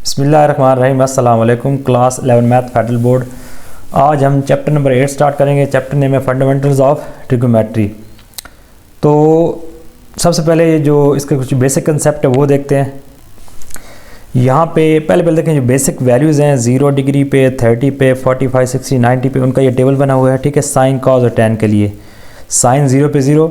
बिस्मिल्लाहिर्रहमानिर्रहीम। अस्सलाम वालेकुम। Class 11 math federal board. आज हम चैप्टर नंबर 8 स्टार्ट करेंगे। चैप्टर नेम है फंडामेंटल्स ऑफ ट्रिग्नोमेट्री। तो सबसे पहले जो इसके कुछ बेसिक कंसेप्ट है वो देखते हैं। यहाँ पे पहले देखें जो बेसिक वैल्यूज़ हैं 0 डिग्री पे, 30 पे, 45, 60, 90 पे, उनका ये टेबल बना हुआ है। ठीक है, साइन, कॉस और टैन के लिए साइन 0 पे 0,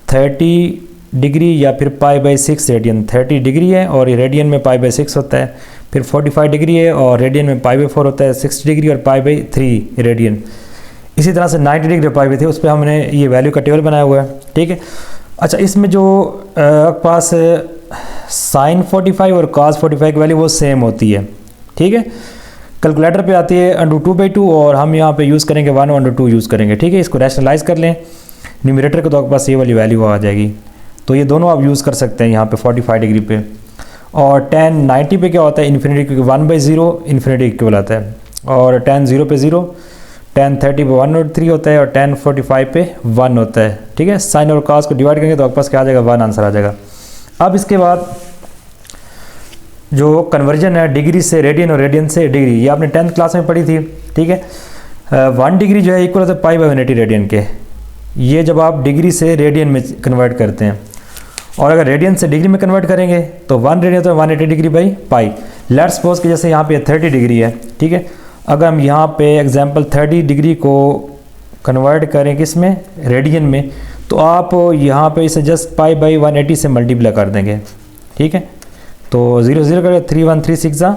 30 डिग्री या फिर π/6 रेडियन, 30 डिग्री है और ये रेडियन में π/6 होता है। फिर 45 डिग्री है और रेडियन में π/4 होता है, 60 डिग्री और π/3 रेडियन। इसी तरह से 90 डिग्री और π/3, उस पर हमने ये वैल्यू का टेबल बनाया हुआ है। ठीक है, अच्छा इसमें जो पास साइन 45 और cos 45 की वैल्यू वो सेम होती है। ठीक है, कैलकुलेटर पे आती है √2/2 और हम यहाँ पे यूज़ करेंगे 1/2 यूज़ करेंगे। ठीक है, इसको रैशनलाइज कर लें न्यूमरेटर को तो आपके पास ये वाली वैल्यू आ जाएगी। तो ये दोनों आप यूज़ कर सकते हैं यहाँ पे 45 डिग्री पे। और tan 90 पे क्या होता है, इन्फिनिटी, क्योंकि 1/0 इन्फिनिटी इक्वल आता है। और tan 0 पे 0, tan 30 पे 1/3 होता है और tan 45 पे 1 होता है। ठीक है, साइन और cos को डिवाइड करेंगे तो आपके पास क्या आ जाएगा, 1 आंसर आ जाएगा। अब इसके बाद जो कन्वर्जन है डिग्री से रेडियन और रेडियन से डिग्री, ये आपने 10th क्लास में पढ़ी थी। ठीक है, 1 डिग्री जो है इक्वल होता है π/180 रेडियन के। ये जब आप डिग्री से रेडियन में कन्वर्ट करते हैं, और अगर रेडियन से डिग्री में कन्वर्ट करेंगे तो 1 रेडियन तो 180 degree by pi. Let's suppose कि जैसे यहाँ पे 30 डिग्री है। ठीक है, अगर हम यहाँ पे एग्जांपल 30 डिग्री को कन्वर्ट करें किस में, रेडियन में, तो आप यहाँ पे इसे जस्ट π/180 से मल्टीप्लाई कर देंगे। ठीक है, तो 0 0 करें, 3 1 3 6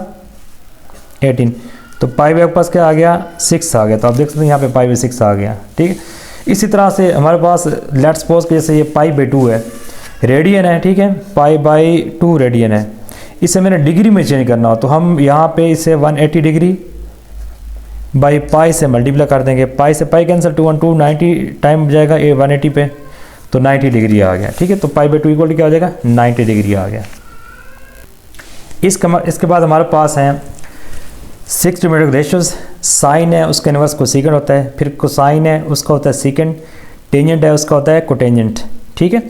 18, तो π/आपके पास क्या आ गया, 6 आ गया। तो आप देख सकते हैं यहाँ पे π/6 आ गया। ठीक है, इसी तरह से हमारे पास लेट्स सपोज कि जैसे ये π/2 है, रेडियन है। ठीक है, π/2 रेडियन है। इसे मैंने डिग्री में चेंज करना हो तो हम यहाँ पे इसे 180 डिग्री बाई पाई से मल्टीप्लाई कर देंगे। पाई से पाई कैंसिल, 2 1 2 90 टाइम जाएगा ये 180 पे, तो 90 डिग्री आ गया। ठीक है, तो π/2 इक्वल क्या हो जाएगा, 90 डिग्री आ गया। इसके बाद हमारे पास हैं 6 ट्रिग्नोमेट्रिक रेशियोज। साइन है उसका इनवर्स कोसेकेंट होता है, फिर कोसाइन है उसका होता है सीकेंट, टेंजेंट है उसका होता है कोटेंजेंट। ठीक है,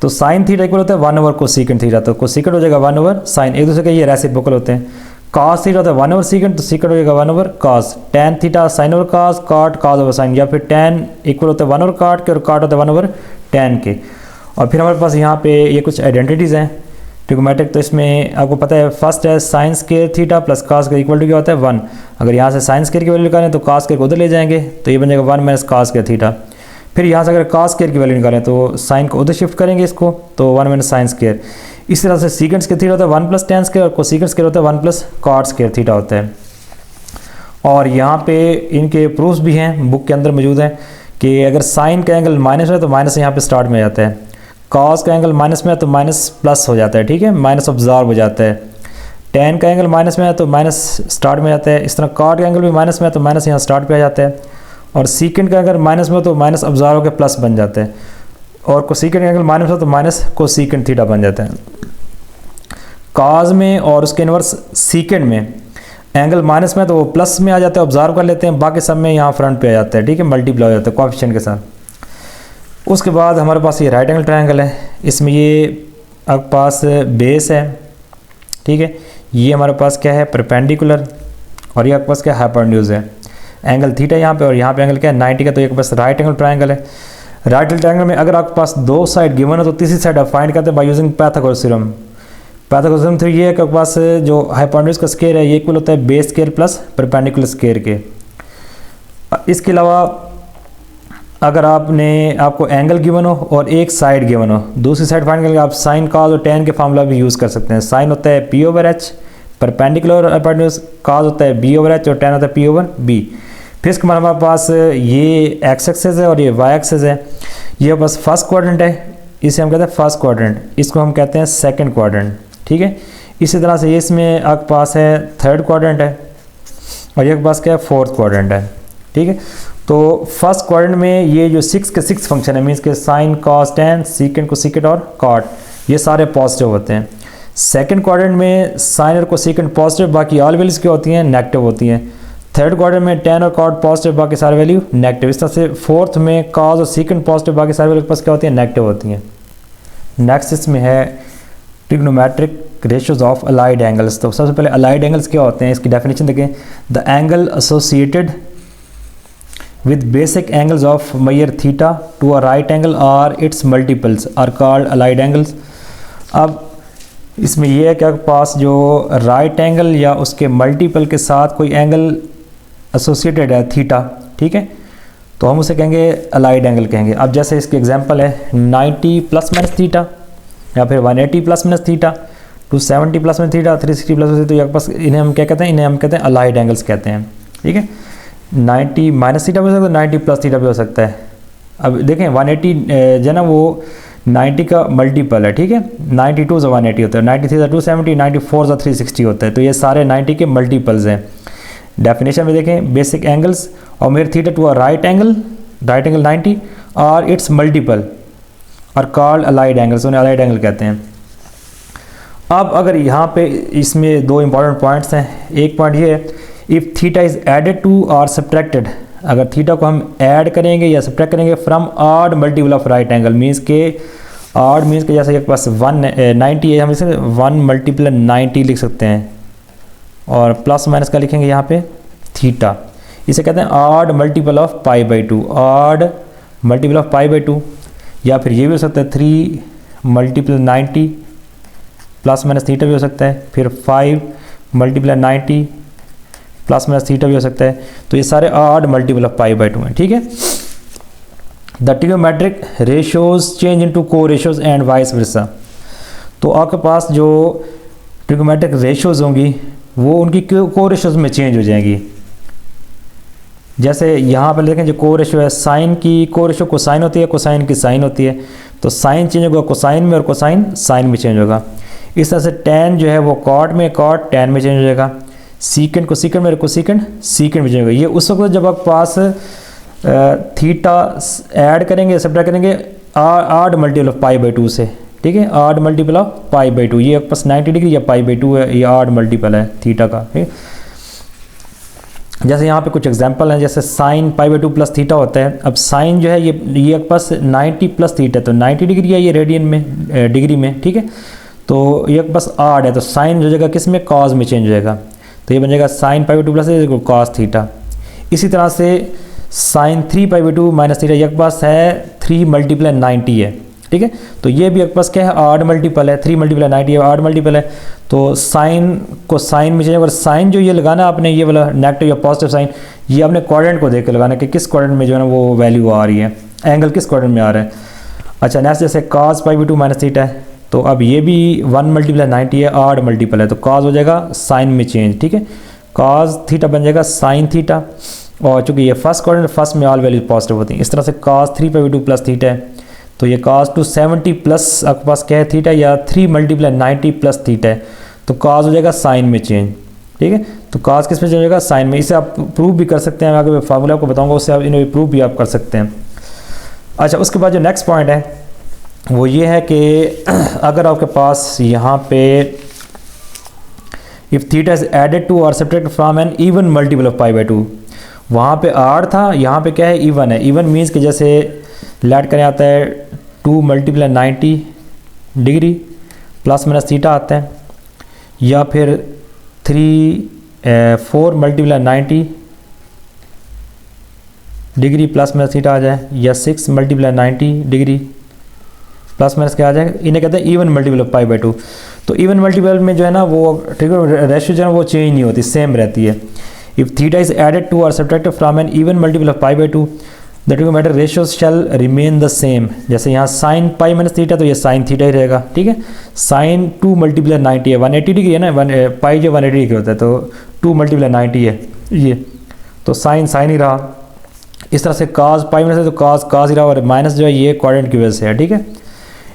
तो साइन थीटा इक्वल होता है 1/कोसेकेंट थीटा, तो कोसेकेंट हो जाएगा 1/साइन, एक दूसरे के ये रेसिप्रोकल होते हैं। कॉस थीटा होता है 1/सीकेंट, तो सीकेंट हो जाएगा 1/कॉस। Tan theta sin/cos, cot cos/sin, या फिर टैन इक्वल होता है 1/कॉट के और कॉट होता है 1/टैन के। और फिर हमारे पास यहाँ पे ये कुछ आइडेंटिटीज़ हैं ट्रिग्नोमेट्रिक। तो इसमें आपको पता है फर्स्ट है sine square theta plus cos square equal to क्या होता है 1। अगर यहाँ से साइन स्क्वायर की वैल्यू निकालें तो कॉस स्क्वायर को उधर ले जाएंगे, तो ये बन जाएगा 1 - cos स्क्वायर थीटा। फिर यहाँ से अगर cos स्क्वायर की वैल्यू निकालें तो साइन को उधर शिफ्ट करेंगे इसको, तो 1 - sin स्क्वायर। इस तरह से सीकेंट स्क्वायर थीटा होता है 1 + tan स्क्वायर, और कोसेकेंट स्क्वायर होता है 1 + cot स्क्वायर थीटा होता है। और यहाँ पे इनके प्रूफ्स भी हैं, बुक के अंदर मौजूद हैं, कि अगर साइन का एंगल माइनस है तो माइनस यहाँ पे स्टार्ट में आ जाता है, कॉस का एंगल माइनस में है तो माइनस प्लस हो जाता है। ठीक है, माइनस ऑब्जॉर्व हो जाता है। टैन का एंगल माइनस में है तो माइनस स्टार्ट में जाता है। इस तरह कॉट का एंगल भी माइनस में है तो माइनस यहाँ स्टार्ट पे आ जाता है। और सीकेंट का अगर माइनस में हो तो माइनस ऑब्जॉर्व होकर प्लस बन जाता है। और कोसेकेंट का एंगल माइनस हो तो माइनस कोसेकेंट थीटा बन जाता है। कॉस में और उसके इनवर्स सीकेंट में एंगल माइनस में तो वो प्लस में आ जाता है, ऑब्जॉर्व कर लेते हैं, बाकी सब में यहाँ फ्रंट पे आ जाता है। ठीक है, मल्टीप्लाई हो जाता है कोएफिशिएंट के साथ। उसके बाद हमारे पास ये राइट एंगल ट्रायंगल है, इसमें ये आपके पास बेस है। ठीक है, ये हमारे पास क्या है, परपेंडिकुलर, और ये आपके पास क्या है, हाइपोटेन्यूज है। एंगल थीटा यहाँ पे और यहाँ पे एंगल क्या है, 90 का, तो एक बस राइट एंगल ट्रायंगल है। राइट एंगल ट्रायंगल में अगर आपके पास दो साइड गिवन है तो तीसरी साइड आप फाइंड करते हैं by using Pythagoras theorem. Pythagoras theorem three ये है कि आपके पास जो हाइपोटेन्यूज का स्क्वायर है ये इक्वल होता है base square plus perpendicular square के। इसके अलावा अगर आपको एंगल गिवन हो और एक साइड गिवन हो, दूसरी साइड फाइंड करके आप साइन, कॉस और टैन के फार्मूला भी यूज़ कर सकते हैं। साइन होता है P/H, परपेंडिकुलर हाइपोटेन्यूज, कॉस होता है B/H और टैन होता है P/B। फिर इसके बाद हमारे पास ये एक्स एक्सिस है और ये वाई एक्सिस है। ये बस फर्स्ट क्वाड्रेंट है, इसे हम कहते हैं फर्स्ट क्वाड्रेंट, इसको हम कहते हैं सेकंड क्वाड्रेंट। ठीक है, इसी तरह से इसमें आपके पास है थर्ड क्वाड्रेंट है और ये पास क्या है, फोर्थ क्वाड्रेंट है। ठीक है, तो फर्स्ट क्वाड्रेंट में ये जो 6 के 6 फंक्शन है, मीन्स के sine, cos, tan, secant, cosecant और कॉट, ये सारे पॉजिटिव होते हैं। सेकंड क्वाड्रेंट में साइन और कोसेकेंट पॉजिटिव, बाकी ऑल वैल्यूज क्या होती हैं, नेगेटिव होती हैं। थर्ड क्वाड्रेंट में टैन और कॉट पॉजिटिव, बाकी सारे वैल्यू नेगेटिव। इस तरह से फोर्थ में कॉस और सीकेंट पॉजिटिव, बाकी सारे वैल्यू के पास क्या होती है, नेगेटिव होती हैं। नेक्स्ट इसमें है trigonometric ratios of allied angles. तो सबसे पहले अलाइड एंगल्स क्या होते हैं, इसकी डेफिनेशन देखें। The angle associated with basic angles of measure theta to a right angle or its multiples are called allied angles। अब इसमें यह है कि आपके पास जो राइट एंगल या उसके मल्टीपल के साथ कोई एंगल एसोसिएटेड है थीटा, ठीक है, तो हम उसे कहेंगे अलाइड एंगल कहेंगे। अब जैसे इसके एग्जांपल है 90 प्लस माइनस थीटा, या फिर 180 plus minus theta, 270 plus minus theta, 360 plus theta, तो आपके पास इन्हें हम क्या कहते हैं, इन्हें हम कहते हैं अलाइड एंगल्स कहते हैं, ठीक है। 90 माइनस थीटा भी हो सकता है, 90 प्लस थीटा भी हो सकता है। अब देखें 180 जो है ना वो 90 का मल्टीपल है, ठीक है, 92 से 180 होता है, 93 से 270, 94 से 360 होता है, तो ये सारे 90 के मल्टीपल्स हैं। डेफिनेशन में देखें, बेसिक एंगल्स और मेरे theta to a right angle 90 और इट्स मल्टीपल और कॉल्ड अलाइड एंगल्स, उन्हें अलाइड एंगल कहते हैं। अब अगर यहाँ पे इसमें दो इंपॉर्टेंट पॉइंट्स हैं। एक पॉइंट ये है, if theta is added to और सब्ट्रैक्टेड, अगर थीटा को हम ऐड करेंगे या सब्ट्रैक्ट करेंगे from odd multiple of right angle, means के ऑड मीन्स के जैसे एक पास 190 है, हम इसे 1 मल्टीपल 90 लिख सकते हैं, और प्लस माइनस का लिखेंगे यहाँ पे थीटा, इसे कहते हैं odd multiple of pi by 2, odd multiple of pi by 2, या फिर ये भी हो सकता है 3 मल्टीपल 90 प्लस माइनस थीटा भी हो सकता है, फिर 5 मल्टीपल 90 प्लस माइनस थीटा भी हो सकता है। तो ये सारे odd multiple of pi by 2 हैं, ठीक है। The trigonometric ratios change into को रेशियोज एंड वाइस वर्सा। तो आपके पास जो ट्रिग्नोमेट्रिक रेशियोज होंगी वो उनकी को रेशियोज में चेंज हो जाएंगी। जैसे यहाँ पर देखें, जो को रेशियो है, साइन की को रेशियो कोसाइन होती है, कोसाइन की साइन होती है, तो साइन चेंज होगा कोसाइन में और कोसाइन साइन में चेंज होगा। इस तरह से टैन जो है वो कॉट में, कॉट टैन में चेंज हो जाएगा। सीकेंड को सीकेंड में, को सीकेंड सीकेंड में चेंज होगा। ये उस वक्त जब आप पास थीटा ऐड करेंगे, सब्ट्रैक्ट करेंगे odd multiple of pi by 2 से, ठीक है, odd multiple of pi by 2, ये पास 90 डिग्री या पाई बाई 2 है, ये ऑड मल्टीपल है थीटा का, ठीक है। जैसे यहाँ पे कुछ एग्जांपल हैं, जैसे sign pi by 2 plus theta होता है। अब साइन जो है ये पास 90 प्लस थीटा, तो 90 डिग्री है ये रेडियन में, डिग्री में, ठीक है, तो ये पास ऑड है, तो साइन जो जगह किस में, कॉज में चेंज हो जाएगा, तो ये बन जाएगा sine pi by 2 plus cos theta. इसी तरह से sine 3 pi by 2 minus theta, एक पास है 3 मल्टीपल 90 है, ठीक है, तो ये भी एक पास क्या है, ऑड मल्टीपल है, 3 मल्टीपल 90 है, ऑड मल्टीपल है, तो साइन को साइन में चेंज, अगर साइन जो ये लगाना आपने, ये वाला नेगेटिव या पॉजिटिव साइन, ये आपने क्वाड्रेंट को देख के लगाना कि किस क्वाड्रेंट में जो है ना वो वैल्यू आ रही है, एंगल किस क्वाड्रेंट में आ रहा है। अच्छा, नेक्स्ट जैसे cos pi by 2 minus theta है, तो अब ये भी 1 मल्टीपल 90 है, ऑड मल्टीपल है, तो कॉस हो जाएगा साइन में चेंज, ठीक है, कॉस थीटा बन जाएगा साइन थीटा, और चूंकि ये फर्स्ट क्वाड्रेंट, फर्स्ट में ऑल वैल्यू पॉजिटिव होती हैं। इस तरह से cos 3 pi by 2 plus theta है, तो ये कॉस 270 प्लस आपके पास क्या है थीटा, या 3 मल्टीपल 90 प्लस थीटा है, तो कॉस हो जाएगा साइन में चेंज, ठीक है, तो कॉस किस में चेंज होगा, साइन में। इसे आप प्रूव भी कर सकते हैं, आगे फार्मूला आपको बताऊंगा, उससे आप इन्हें प्रूव भी आप कर सकते हैं। अच्छा, उसके बाद जो नेक्स्ट पॉइंट है वो ये है कि अगर आपके पास यहाँ पे if theta is added to और subtracted from an even multiple of pi by 2, वहाँ पे आर था, यहाँ पे क्या है, इवन है। इवन मीन्स कि जैसे लेट करें आता है 2 multiple 90 degree plus minus theta आता है, या फिर 4 multiple 90 degree plus minus theta आ जाए, या 6 मल्टीपल 90 डिग्री प्लस माइनस क्या आ जाएगा, इन्हें कहते हैं even multiple of pi by 2। तो इवन मल्टीपल में जो है ना वो रेशियो जो है वो चेंज नहीं होती, सेम रहती है। If theta is added to और subtracted from an even multiple of pi by 2, the trigonometric ratios shall remain the same. जैसे यहाँ साइन पाई माइनस थीटा, तो ये साइन थीटा ही रहेगा, ठीक है। साइन 2 मल्टीपल 90 है, 180 डिग्री है ना, पाई जो 180 डिग्री होता है, तो 2 मल्टीपल 90 है ये, तो साइन साइन ही रहा। इस तरह से काज पाई माइनस है, तो काज काज ही रहा, और माइनस जो है ये क्वाड्रेंट की वजह से है, ठीक है।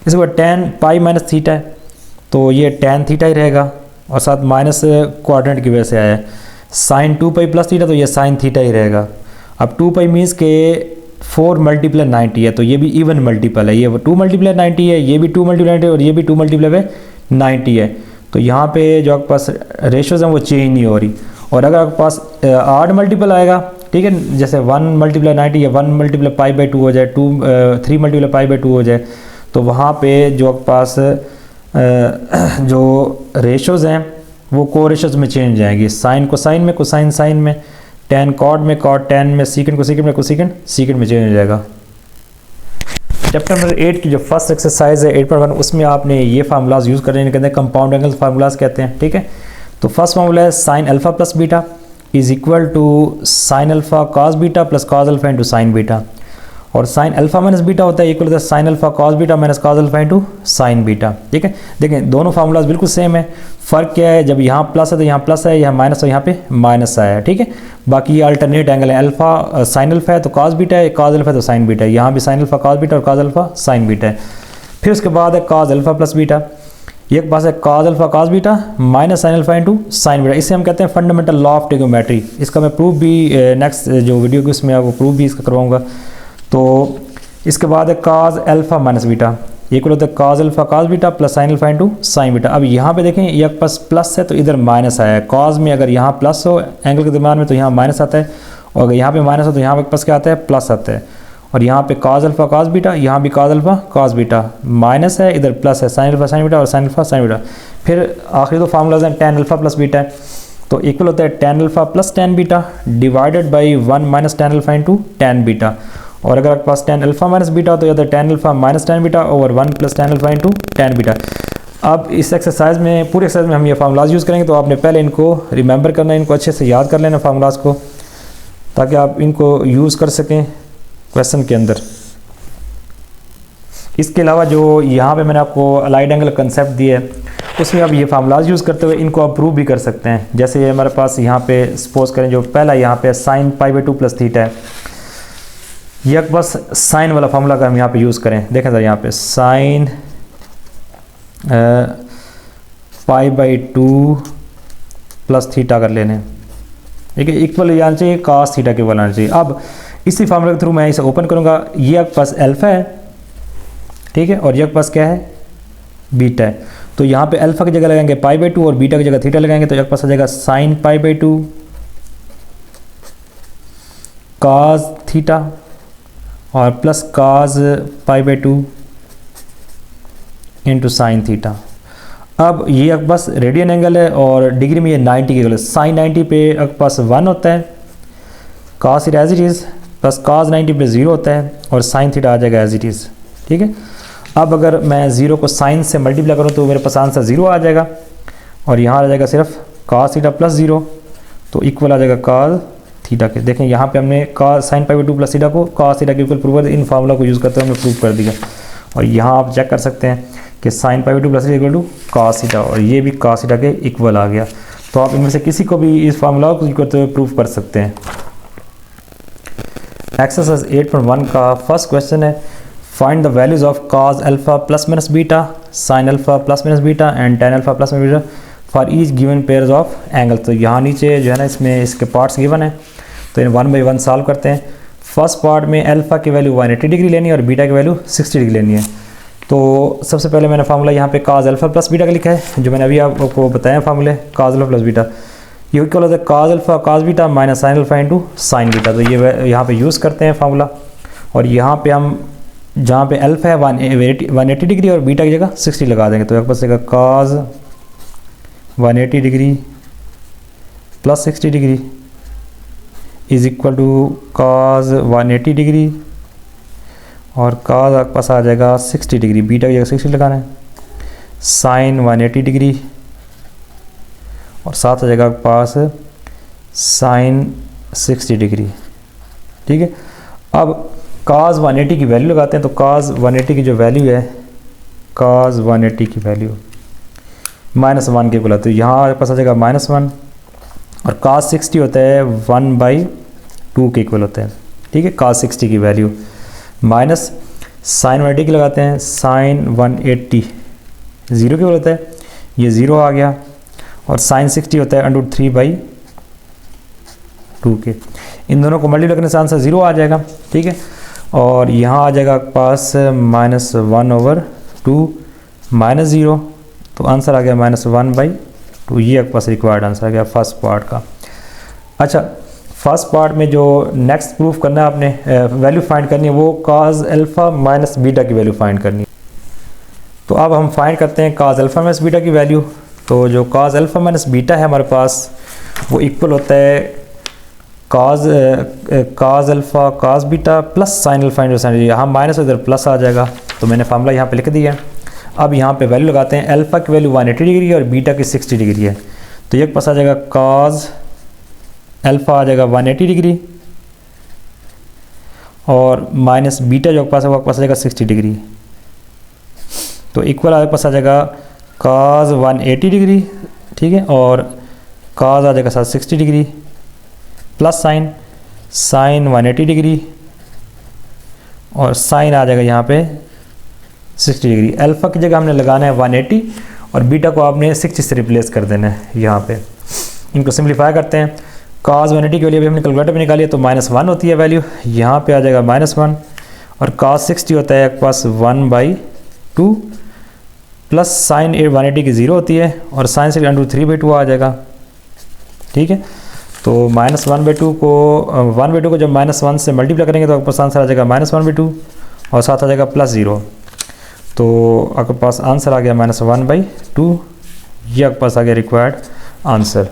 इसके बाद टेन पाई माइनस थीटा है, तो ये टेन थीटा ही रहेगा, और साथ माइनस क्वाड्रेंट की वजह से आया है। साइन 2 पाई प्लस थीटा, तो ये साइन थीटा ही रहेगा। अब 2 पाई मीन्स के 4 मल्टीपल 90 है, तो ये भी इवन मल्टीपल है, ये 2 मल्टीपल 90 है, ये भी 2 मल्टीपल 90 और ये भी 2 मल्टीपल 90 है। तो यहाँ पे जो आपके पास रेशियोज हैं वो चेंज नहीं हो रही। और अगर आपके पास ऑड मल्टीपल आएगा, ठीक है, जैसे 1 मल्टीपल 90 या 1 मल्टीपल पाई बाई 2 हो जाए, 3 मल्टीपल पाई बाई 2 हो जाए, तो वहाँ पे जो आपके पास जो रेशोज़ हैं वो को रेशोज़ में चेंज जाएंगी, साइन कोसाइन में, कोसाइन साइन में, टेन कॉड में, कॉड टेन में, सीकेंड को सीकेंड में, को सीकेंड सीकेंड में चेंज हो जाएगा। चैप्टर नंबर 8 की जो फर्स्ट एक्सरसाइज है 8.1 उसमें आपने ये फार्मूलाज यूज़ करने कहते हैं कंपाउंड एंगल फार्मूलाज कहते हैं, ठीक है। तो फर्स्ट फार्मूला है sine alpha plus beta is equal to sine alpha cos beta plus cos alpha into sine beta, और साइन अल्फ़ा माइनस बीटा होता है इक्वल होता है sine alpha cos beta minus cos alpha into sine beta, ठीक है। देखें दोनों formulas बिल्कुल सेम है, फ़र्क क्या है, जब यहाँ प्लस है तो यहाँ प्लस है, यहाँ माइनस है यहाँ पे माइनस आया है, ठीक है। बाकी ये अल्टरनेट एंगल है, अल्फ़ा साइन अल्फ़ा है तो कॉस बीटा है, कॉस अल्फ़ा है तो साइन बीटा है, यहाँ भी साइन अल्फ़ा कॉस बीटा और कॉस अल्फ़ा साइन बीटा है। फिर उसके बाद है कॉस अल्फ़ा प्लस बीटा, एक पास है cos alpha cos beta minus sine alpha into sine beta, इसे हम कहते हैं फंडामेंटल लॉ ऑफ ट्रिग्नोमेट्री। इसका मैं प्रूफ भी नेक्स्ट जो वीडियो की उसमें वो प्रूफ भी इसका करवाऊँगा। तो इसके बाद है cos alpha minus beta equal होता है cos alpha cos beta plus sine alpha into sine beta. अब यहाँ पे देखें ये पास प्लस है तो इधर माइनस आया है, कॉस में अगर यहाँ प्लस हो एंगल के दरम्यान में तो यहाँ माइनस आता है, और अगर यहाँ पे माइनस हो तो यहाँ पे पास क्या आता है प्लस आता है, और यहाँ पे कॉस अल्फ़ा कॉस बीटा, यहाँ भी cos alpha cos beta, minus है इधर प्लस है, साइन अल्फ़ा साइन बीटा और साइन अल्फ़ा साइन बीटा। फिर आखिरी दो फार्मूलाज हैं टेन अल्फ़ा प्लस बीटा है तो इक्वल होता है tan alpha plus tan beta divided by 1 minus tan alpha into tan beta, और अगर आपके पास टेन अल्फ़ा माइनस बीटा हो तो या tan alpha minus tan beta over 1 plus tan alpha into tan beta. अब इस एक्सरसाइज में पूरे एक्सरसाइज में हम ये फार्मूलाज यूज़ करेंगे, तो आपने पहले इनको रिमेंबर करना है, इनको अच्छे से याद कर लेना फार्मूलाज को, ताकि आप इनको यूज़ कर सकें क्वेश्चन के अंदर। इसके अलावा जो यहाँ पे मैंने आपको अलाइड एंगल कंसेप्ट दिया है उसमें आप ये फार्मूलाज यूज़ करते हुए इनको आप प्रूव भी कर सकते हैं। जैसे ये हमारे पास यहाँ पे सपोज करें जो पहला यहाँ पे sign pi by 2 plus theta है, ये बस साइन वाला फार्मूला का हम यहाँ पे यूज़ करें, देखें सर यहाँ पे sign pi by 2 plus theta कर लेने, ठीक है, इक्वल आना चाहिए कास थीटा के इक्वल आना चाहिए। अब इसी फार्मूला के थ्रू मैं इसे ओपन करूँगा, ये आपके पास अल्फ़ा है, ठीक है, और ये आपके पास क्या है बीटा है, तो यहाँ पे अल्फ़ा की जगह लगाएंगे पाई बाई 2 और बीटा की जगह थीटा लगाएंगे, तो आपके पास आ जाएगा sine pi by 2 cos theta और plus cos pi by 2 into sine theta. अब ये आपके पास रेडियन एंगल है और डिग्री में ये 90 के एंगल है, साइन 90 पे आपके पास 1 होता है, cos it as it is plus cos 90 पे 0 होता है, और साइन थीटा आ जाएगा एज इट इज़, ठीक है। अब अगर मैं 0 को साइन से मल्टीप्लाई करूँ तो मेरे पास आंसर 0 आ जाएगा, और यहाँ आ जाएगा सिर्फ कास थीटा प्लस 0, तो इक्वल आ जाएगा कास थीटा के। देखें यहाँ पे हमने cos sine pi by 2 plus theta को कास थीटा के इक्वल प्रूव, इन फार्मूला को यूज़ करते हुए हमने प्रूव कर दिया। और यहाँ आप चेक कर सकते हैं कि sine pi by 2 plus theta equal to cos theta, और ये भी कास थीटा के इक्वल आ गया। तो आप इनमें से किसी को भी इस फार्मूला को यूज़ करते हुए प्रूव कर सकते हैं। एक्सरसाइज 8.1 का फर्स्ट क्वेश्चन है find the values of cos alpha plus minus beta, sine alpha plus minus beta and tan alpha plus minus beta for each given pairs of angle. तो यहाँ नीचे जो है ना इसमें इसके पार्ट्स गिवन है, तो इन 1 बाई 1 सॉल्व करते हैं। फर्स्ट पार्ट में अल्फा की वैल्यू 180 डिग्री लेनी है और बीटा की वैल्यू 60 डिग्री लेनी है। तो सबसे पहले मैंने फार्मूला यहाँ पे कॉस अल्फा प्लस बीटा का लिखा है, जो मैंने अभी आपको बताया फार्मूले कॉस अल्फा प्लस बीटा, ये इक्वल होता है cos alpha cos beta minus sine alpha into sine beta. तो ये यहाँ पे यूज़ करते हैं फार्मूला, और यहाँ पे हम जहाँ पे अल्फा है 180 डिग्री और बीटा की जगह 60 लगा देंगे, तो एक पास cos 180 degree plus 60 degree is equal to cos 180 degree और कॉस आपके पास आ जाएगा 60 डिग्री, बीटा की जगह 60 लगाना है, साइन 180 डिग्री और साथ आ जाएगा आपके पास साइन 60 डिग्री, ठीक है। अब cos 180 की वैल्यू लगाते हैं, तो cos 180 की जो वैल्यू है cos 180 की वैल्यू -1 के इक्वल है, तो यहाँ आपके पास आ जाएगा -1, और cos 60 होता है 1/2 के इक्वल होता है, ठीक है। cos 60 की वैल्यू माइनस साइन 180 की लगाते हैं, साइन 180 0 के इक्वल होता है, ये 0 आ गया, और साइन 60 होता है √3/2 के। इन दोनों को मल्टीप्लाई करने से आंसर 0 आ जाएगा, ठीक है। और यहाँ आ जाएगा आपके पास -1/2 -0, तो आंसर आ गया -1/2। ये आपके पास रिक्वायर्ड आंसर आ गया फर्स्ट पार्ट का। अच्छा, फर्स्ट पार्ट में जो नेक्स्ट प्रूफ करना है आपने वैल्यू फाइंड करनी है, वो cos अल्फा माइनस बीटा की वैल्यू फाइंड करनी है। तो अब हम फाइंड करते हैं काज अल्फ़ा माइनस बीटा की वैल्यू। तो जो काज अल्फ़ा माइनस बीटा है हमारे पास वो इक्वल होता है काज अल्फ़ा काज beta plus sine alpha into sign. यहाँ माइनस इधर प्लस आ जाएगा, तो मैंने फार्मूला यहाँ पे लिख दिया। अब यहाँ पे वैल्यू लगाते हैं। अल्फ़ा की वैल्यू 180 डिग्री है और बीटा की 60 डिग्री है, तो एक पास आ जाएगा काज अल्फ़ा आ जाएगा 180 डिग्री और माइनस बीटा जो पास है वो पास आ जाएगा 60 डिग्री। तो इक्वल आपके पास आ जाएगा काज 180 डिग्री, ठीक है, और काज आ जाएगा साथ 60 डिग्री प्लस साइन 180 डिग्री और साइन आ जाएगा यहाँ पे 60 डिग्री। अल्फ़ा की जगह हमने लगाना है 180 और बीटा को आपने 60 से रिप्लेस कर देना है यहाँ पे। इनको सिंप्लीफाई करते हैं। काज 180 की वैल्यू अभी हमने कैलकुलेटर में निकाली है, तो -1 होती है वैल्यू, यहाँ पे आ जाएगा -1 और काज 60 होता है आपके पास 1/2 प्लस साइन 180 की 0 होती है और साइन से √3/2 आ जाएगा, ठीक है। तो -1/2 को 1/2 को जब -1 से मल्टीप्लाई करेंगे तो आपके पास आंसर आ जाएगा -1/2 और साथ आ जाएगा +0। तो आपके पास आंसर आ गया -1/2। ये आपके पास आ गया रिक्वायर्ड आंसर।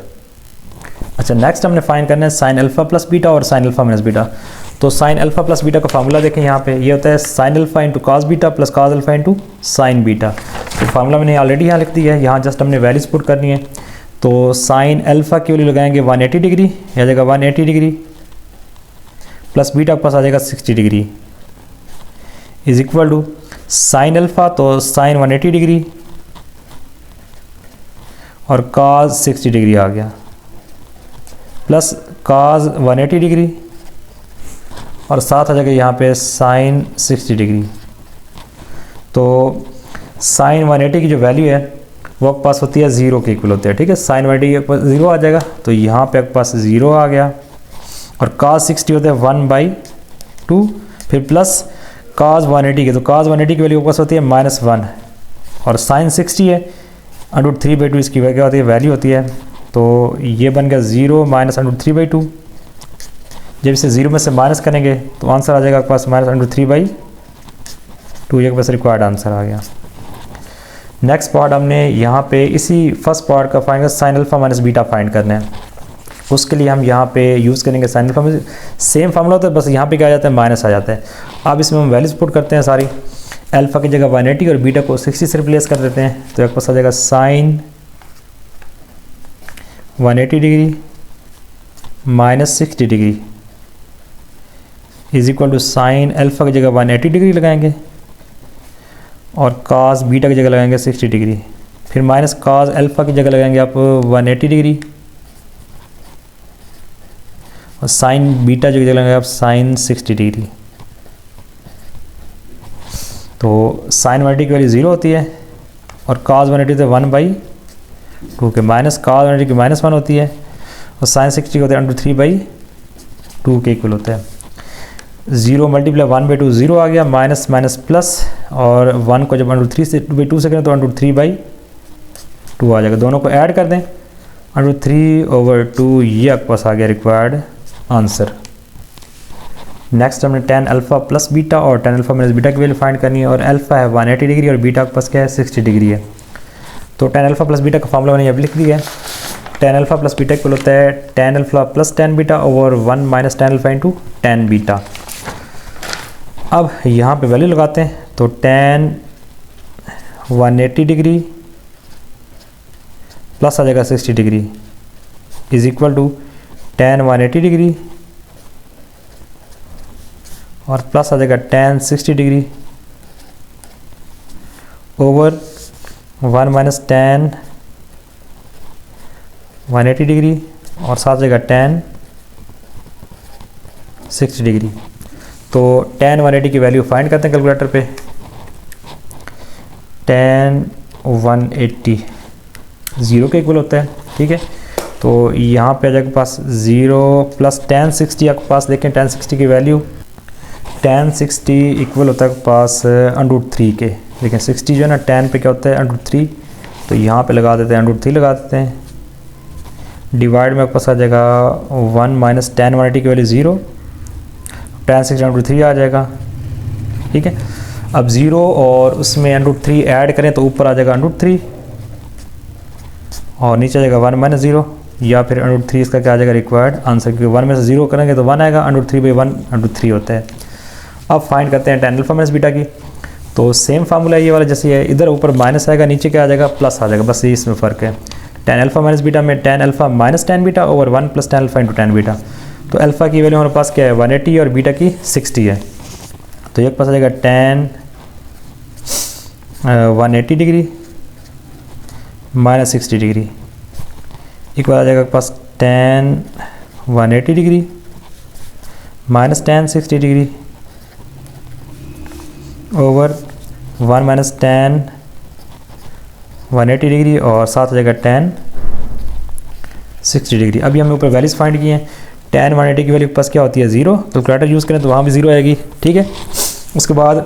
अच्छा, नेक्स्ट हमने फाइंड करना है साइन अल्फ़ा प्लस बीटा और साइन अल्फ़ा माइनस बीटा। तो साइन अल्फ़ा प्लस बीटा का फार्मूला देखें यहाँ पे, ये होता है साइन अल्फ़ा इंटू काज बीटा प्लस काज अल्फ़ा इंटू साइन बीटा। तो फार्मूला मैंने ऑलरेडी यहाँ लिख दिया है, यहाँ जस्ट हमने वैल्यूज पुट करनी है। तो साइन अल्फ़ा की वैल्यू लगाएंगे 180 डिग्री, यह आ जाएगा 180 डिग्री प्लस बीटा के पास आ जाएगा 60 degree is equal to sine alpha, तो साइन 180 डिग्री और काज 60 डिग्री आ गया प्लस काज 180 डिग्री और साथ आ जाएगा यहाँ पे साइन 60 डिग्री। तो साइन 180 की जो वैल्यू है वो आपके पास होती है 0 के इक्वल होती है, ठीक है। साइन 180 के पास 0 आ जाएगा, तो यहाँ पे आपके पास 0 आ गया और काज 60 होता है 1/2 फिर प्लस काज 180 के, तो काज 180 की वैल्यू आपके पास होती है -1 और साइन 60 है √3/2 इसकी क्या होती है वैल्यू होती है। तो ये बन गया 0 माइनस √3/2। जब इसे 0 में से माइनस करेंगे तो आंसर आ जाएगा आपके पास -√3/2। ये बस रिक्वायर्ड आंसर आ गया। नेक्स्ट पार्ट हमने यहाँ पे इसी फर्स्ट पार्ट का find sign alpha minus beta find करना है। उसके लिए हम यहाँ पे यूज़ करेंगे साइन अल्फ़ा में, सेम फार्मूला होता है, बस यहाँ पे क्या आ जाता है माइनस आ जाता है। अब इसमें हम वैल्यूज पुट करते हैं सारी। अल्फ़ा की जगह 180 और बीटा को 60 से रिप्लेस कर देते हैं, तो आपके पास आ जाएगा sine 180 degree minus 60 degree is equal to sine alpha की जगह 180 डिग्री लगाएंगे और काज बीटा की जगह लगाएंगे 60 डिग्री, फिर माइनस काज अल्फ़ा की जगह लगाएंगे आप 180 डिग्री और साइन बीटा की जगह लगाएंगे आप साइन 60 डिग्री। तो साइन 180 की वैल्यू 0 होती है और काज 180 तो 1/2 के माइनस काज 180 की -1 होती है और साइन 60 होता है √3/2 के इक्वल होता है। 0 मल्टीप्लाई 1/2 0 आ गया, माइनस माइनस प्लस और 1 को जब √3 से 2 से करें तो √3/2 आ जाएगा। दोनों को ऐड कर दें √3/2, ये आपके पास आ गया रिक्वायर्ड आंसर। नेक्स्ट हमने tan अल्फ़ा प्लस बीटा और tan अल्फ़ा माइनस बीटा की वैल्यू फाइंड करनी है और अल्फ़ा है 180 डिग्री और बीटा के पास क्या है 60 डिग्री है। तो tan अल्फ़ा प्लस बीटा का फार्मूला मैंने अब लिख दिया है। tan alpha plus beta equal होता है tan alpha plus tan beta over 1 minus tan alpha into tan beta. अब यहाँ पे वैल्यू लगाते हैं, तो tan 180 डिग्री प्लस आ जाएगा 60 degree is equal to tan 180 degree और प्लस आ जाएगा tan 60 degree over 1 minus tan 180 degree और साथ आ जाएगा tan 60 डिग्री। तो tan 180 की वैल्यू फाइंड करते हैं कैलकुलेटर पे। tan 180 0 के इक्वल होता है, ठीक है। तो यहाँ पे आ जाएगा पास 0 प्लस tan 60 आपके पास देखें tan 60 की वैल्यू, tan 60 इक्वल होता है पास √3 के। देखें 60 जो है ना tan पे क्या होता है √3, तो यहाँ पे लगा देते हैं √3 लगा देते हैं, डिवाइड में आपके पास आ जाएगा 1 माइनस tan 180 की वैल्यू 0, tan 60 √3 आ जाएगा, ठीक है। अब 0 और उसमें √3 ऐड करें तो ऊपर आ जाएगा √3 और नीचे आ जाएगा 1 माइनस 0, या फिर √3 इसका क्या आ जाएगा रिक्वायर्ड आंसर, क्योंकि 1 में से 0 करेंगे तो 1 आएगा, √3/1 √3 होता है। अब फाइंड करते हैं tan अल्फा माइनस बीटा की। तो सेम फार्मूला ये वाला जैसे है, इधर ऊपर माइनस आएगा, नीचे क्या आ जाएगा प्लस आ जाएगा, बस ये इसमें फ़र्क है। tan अल्फा माइनस बीटा में tan alpha minus tan beta over 1 + tan alpha × tan beta. तो अल्फा की वैल्यू हमारे पास क्या है 180 और बीटा की 60 है, तो एक पास आ जाएगा tan 180 degree minus 60 degree equal आ जाएगा पास tan 180 degree minus tan 60 degree over 1 minus tan 180 degree और साथ आ जाएगा tan 60 डिग्री। अभी हमने ऊपर वैल्यूज फाइंड किए हैं। tan 180 की वैल्यू पास क्या होती है 0, तो कैलकुलेटर यूज़ करें तो वहाँ भी 0 आएगी, ठीक है। उसके बाद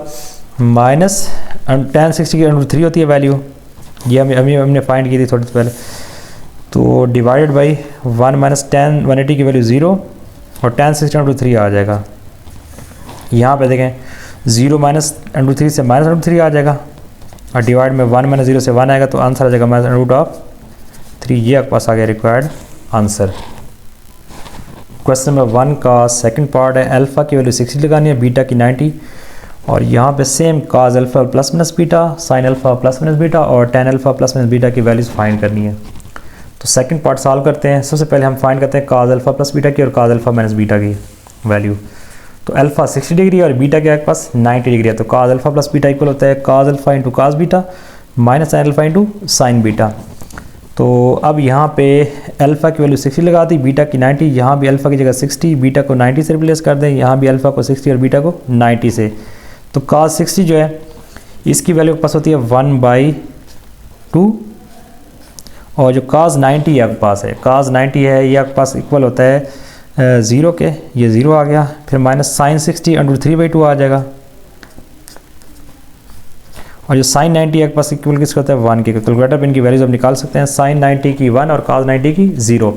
माइनस tan 60 की √3 होती है वैल्यू, ये हमने फाइंड की थी थोड़ी देर पहले। तो डिवाइडेड बाई 1 माइनस tan 180 की वैल्यू 0 और tan 60 √3 आ जाएगा। यहाँ पे देखें 0 माइनस √3 से माइनस √3 आ जाएगा और डिवाइड में 1 माइनस 0 से 1 आएगा, तो आंसर आ जाएगा -√3। ये आपके पास आ गया रिक्वायर्ड आंसर। क्वेश्चन नंबर 1 का सेकंड पार्ट है, अल्फ़ा की वैल्यू 60 लगानी है, बीटा की 90 और यहाँ पे same cos alpha plus minus beta, sin alpha plus minus beta और tan alpha plus minus beta की वैल्यूज़ फाइंड करनी है। तो सेकंड पार्ट सॉल्व करते हैं। सबसे पहले हम फाइंड करते हैं cos अल्फ़ा प्लस बीटा की और cos अल्फ़ा माइनस बीटा की वैल्यू। तो अल्फ़ा 60 डिग्री और बीटा के पास 90 डिग्री है, तो cos alpha plus beta equal होता है cos alpha into cos beta minus sin alpha into sin beta. तो अब यहाँ पे अल्फ़ा की वैल्यू 60 लगा दी, बीटा की 90, यहाँ भी अल्फ़ा की जगह 60, बीटा को 90 से रिप्लेस कर दें, यहाँ भी अल्फ़ा को 60 और बीटा को 90 से। तो cos 60 जो है इसकी वैल्यू के पास होती है 1/2 और जो cos 90 आपके पास है, cos 90 है ये आपके पास इक्वल होता है 0 के, ये 0 आ गया, फिर माइनस sin 60 √3/2 आ जाएगा और जो sin 90 आपके पास इक्वल किसका होता है 1 के। कैलकुलेटर पे इनकी वैल्यूज आप निकाल सकते हैं, sin 90 की 1 और cos 90 की 0,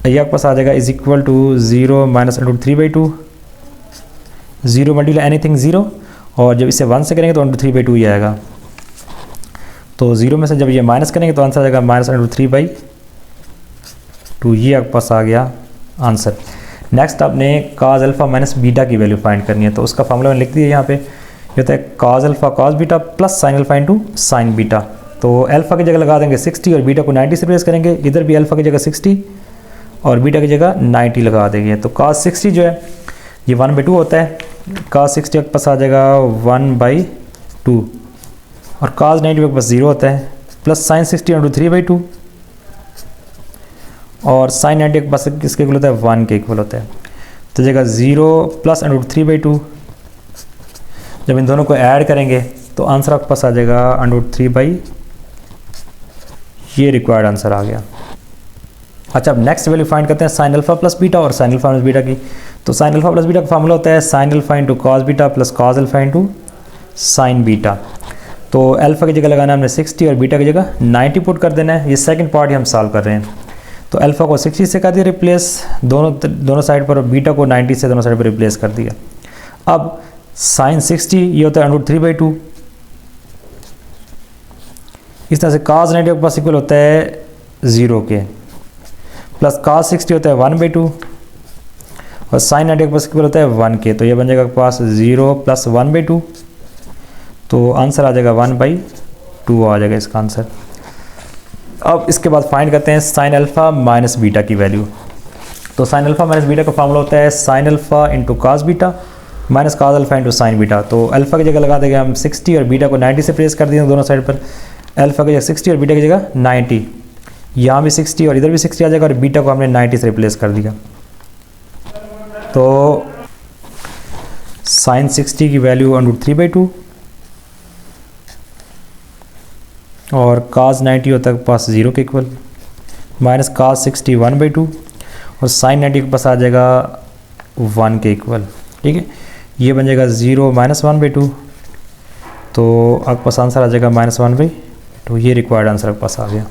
ये आपके पास आ जाएगा is equal to 0 minus √3/2, 0 multiply anything 0 और जब इसे 1 से करेंगे तो √3/2 ही आएगा। तो 0 में से जब ये माइनस करेंगे तो आंसर आ जाएगा -√3/2, ये आपके पास आ गया आंसर। नेक्स्ट आपने cos अल्फ़ा माइनस बीटा की वैल्यू फाइंड करनी है, तो उसका फॉर्मूला मैंने लिख दिया यहाँ पे, ये होता है cos alpha cos beta plus sin alpha into sin beta. तो अल्फ़ा की जगह लगा देंगे 60 और बीटा को 90 से रिप्लेस करेंगे, इधर भी अल्फ़ा की जगह 60 और बीटा की जगह 90 लगा देंगे। तो cos 60 जो है ये 1/2 होता है, cos 60 के पास आ जाएगा 1/2 और cos 90 के पास 0 होता है, प्लस sin 60 √3/2 और sin 90 के पास किसके इक्वल होता है 1 के इक्वल होता है। तो जगह 0 प्लस √3/2, जब इन दोनों को ऐड करेंगे तो आंसर आपके पास आ जाएगा √3/, ये रिक्वायर्ड आंसर आ गया। अच्छा, अब नेक्स्ट वैल्यू फाइंड करते हैं sin अल्फ़ा प्लस बीटा और sin अल्फ़ा माइनस बीटा की। तो sin अल्फ़ा प्लस बीटा का फार्मूला होता है sin alpha into cos beta plus cos alpha into sin beta. तो अल्फ़ा की जगह लगाना हमने 60 और बीटा की जगह 90 पुट कर देना है। ये सेकंड पार्ट ही हम सॉल्व कर रहे हैं। तो अल्फ़ा को 60 से कर दिया रिप्लेस दोनों साइड पर, बीटा को 90 से दोनों साइड पर रिप्लेस कर दिया। अब sin 60 ये होता है √3/2, इस तरह से cos 90 के पास इक्वल होता है 0 के, प्लस cos 60 होता है 1/2 और sin 90 के पास इक्वल होता है 1 के। तो ये बन जाएगा आपके पास 0 प्लस 1/2, तो आंसर आ जाएगा 1/2 आ जाएगा इसका आंसर। अब इसके बाद फाइंड करते हैं sin अल्फ़ा माइनस बीटा की वैल्यू। तो sin अल्फ़ा माइनस बीटा का फार्मूला होता है sin alpha into cos beta minus cos alpha into sin beta. तो अल्फ़ा की जगह लगा देंगे हम 60 और बीटा को 90 से प्लेस कर दिए दोनों साइड पर, अल्फ़ा की जगह 60 और बीटा की जगह 90, यहाँ भी 60 और इधर भी 60 आ जाएगा और बीटा को हमने 90 से रिप्लेस कर दिया। तो sin 60 की वैल्यू √3/2 और cos 90 होता है पास 0 के इक्वल, माइनस cos 60 1/2 और sin 90 के पास आ जाएगा 1 के इक्वल, ठीक है। ये बन जाएगा 0 माइनस 1/2, तो आपके पास आंसर आ जाएगा -1/2, ये रिक्वायर्ड आंसर आपके पास आ गया।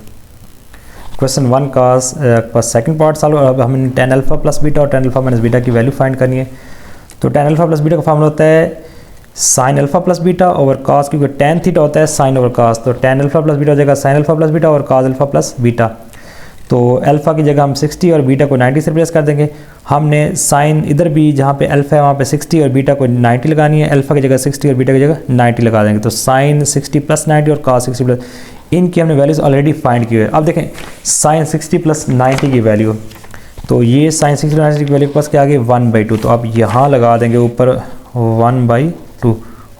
क्वेश्चन 1 का पास सेकंड पार्ट सॉल्व। अब हमें tan अल्फ़ा प्लस बीटा और tan अल्फ़ा माइनस बीटा की वैल्यू फाइंड करनी है। तो tan अल्फ़ा प्लस बीटा का फार्मूला होता है sine alpha plus beta over cos, क्योंकि टेन थीटा होता है साइन ओवर कॉस, तो टेन अल्फा प्लस बीटा हो जाएगा साइन अल्फा प्लस बीटा और कॉस अल्फा प्लस बीटा। तो अल्फ़ा की जगह हम 60 और बीटा को 90 से रिप्लेस कर देंगे। हमने साइन इधर भी जहाँ पे अल्फ़ा है वहाँ पे 60 और बीटा को 90 लगानी है, अल्फ़ा की जगह 60 और बीटा की जगह 90 लगा देंगे। तो साइन 60 प्लस 90 और कॉस 60 प्लस, इनकी हमने वैल्यूज़ ऑलरेडी फाइंड की हुई है। अब देखें साइन 60 प्लस 90 की वैल्यू, तो ये साइन 60 प्लस 90 की वैल्यू के पास क्या आ गई 1/2, तो अब यहाँ लगा देंगे ऊपर 1/2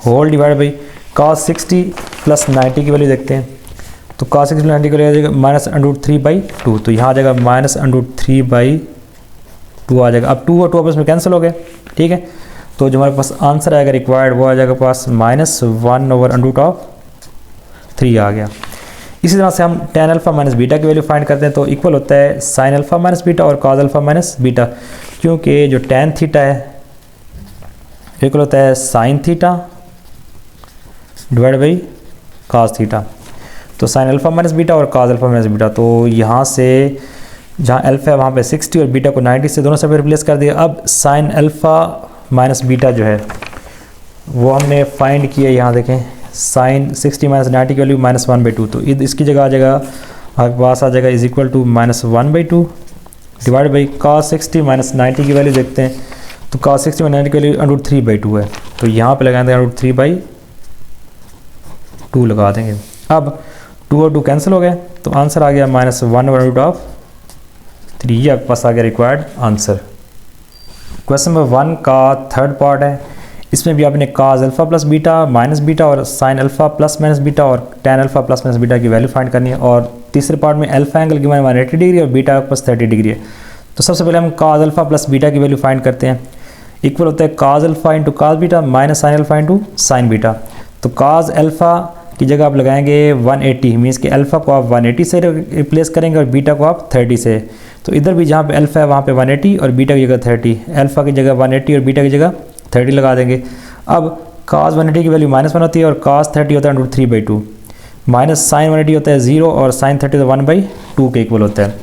whole divide by cos 60 plus 90 की वैल्यू देखते हैं। तो cos 60 90 को ले जाएगा -√3/2, तो यहाँ आ जाएगा -√3/2 आ जाएगा। अब 2 और 2 आपस में कैंसिल हो गए, ठीक है। तो जो हमारे पास आंसर आएगा रिक्वायर्ड वो आ जाएगा पास -1/√3 आ गया। इसी तरह से हम tan अल्फ़ा माइनस बीटा की वैल्यू फाइंड करते हैं, तो इक्वल होता है sin अल्फ़ा माइनस बीटा और cos अल्फ़ा माइनस बीटा, क्योंकि जो tan थीटा है इक्वल होता है sin theta divide by cos theta. तो साइन अल्फ़ा माइनस बीटा और cos अल्फ़ा माइनस बीटा, तो यहाँ से जहाँ अल्फ़ा है वहाँ पे 60 और बीटा को 90 से दोनों से रिप्लेस कर दिया। अब साइन अल्फ़ा माइनस बीटा जो है वो हमने फाइंड किया, यहाँ देखें साइन 60 माइनस 90 की वैल्यू -1/2, तो इसकी जगह आ जाएगा आपके पास आ जाएगा = -1/2 डिवाइड बाई cos 60 माइनस 90 की वैल्यू देखते हैं। तो cos 60 माइनस 90 की वैल्यू √3/2 है, तो यहाँ पे लगा देंगे √3/2 लगा देंगे। अब 2 और 2 कैंसिल हो गए, तो आंसर आ गया -1/√3, ये आपके पास आ गया रिक्वायर्ड आंसर। क्वेश्चन नंबर 1 का थर्ड पार्ट है, इसमें भी आपने cos alpha plus beta minus beta और sin alpha plus minus beta और tan alpha plus minus beta की वैल्यू फाइंड करनी है। और तीसरे पार्ट में अल्फ़ा एंगल गिवन 180 डिग्री और बीटा प्लस 30 डिग्री है। तो सबसे पहले हम cos अल्फ़ा प्लस बीटा की वैल्यू फाइंड करते हैं। इक्वल होता है cos alpha into cos beta minus sin alpha into sin beta. तो cos अल्फ़ा की जगह आप लगाएंगे 180, मीन्स कि अल्फ़ा को आप 180 से रिप्लेस करेंगे और बीटा को आप 30 से। तो इधर भी जहाँ पे अल्फ़ा है वहाँ पे 180 और बीटा की जगह 30, अल्फ़ा की जगह 180 और बीटा की जगह 30 लगा देंगे। अब cos 180 की वैल्यू -1 होती है और cos 30 होता है √3/2, माइनस sin 180 होता है 0 और sin 30 तो 1/2 के इक्वल होता है।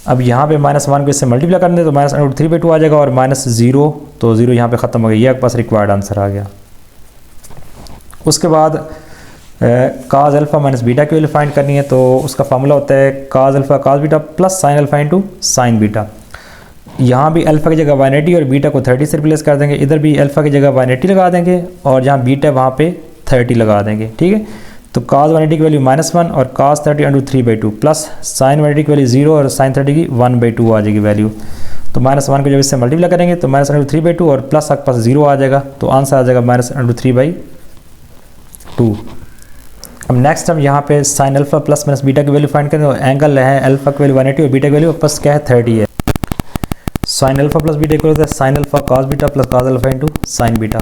अब यहाँ पे -1 को इससे मल्टीप्लाई करने तो -√3/2 आ जाएगा और -0, तो 0 यहाँ पे ख़त्म हो गया, ये आपके पास रिक्वायर्ड आंसर आ गया। उसके बाद cos अल्फ़ा माइनस बीटा की वैल्यू फाइंड करनी है, तो उसका फार्मूला होता है cos alpha cos beta plus sin alpha into sin beta. यहाँ भी अल्फ़ा की जगह 180 और बीटा को 30 से रिप्लेस कर देंगे, इधर भी अल्फ़ा की जगह 180 लगा देंगे और जहाँ बीटा वहाँ पे 30 लगा देंगे, ठीक है। तो cos 180 की वैल्यू -1 और cos 30 √3/2 प्लस sin 180 की वैल्यू 0 और sin 30 की 1/2 आ जाएगी वैल्यू। तो -1 को जब इससे मल्टीप्लाई करेंगे तो -√3/2 और प्लस आपके पास 0 आ जाएगा, तो आंसर आ जाएगा -√3/2। अब नेक्स्ट हम यहाँ पे sin alpha plus minus beta की वैल्यू फाइंड करेंगे। एंगल है अल्फ़ा की वैल्यू 180 और बीटा की वैल्यू प्लस क्या है 30 है। sin alpha plus beta equal होता है sin alpha cos beta plus cos alpha into sin beta.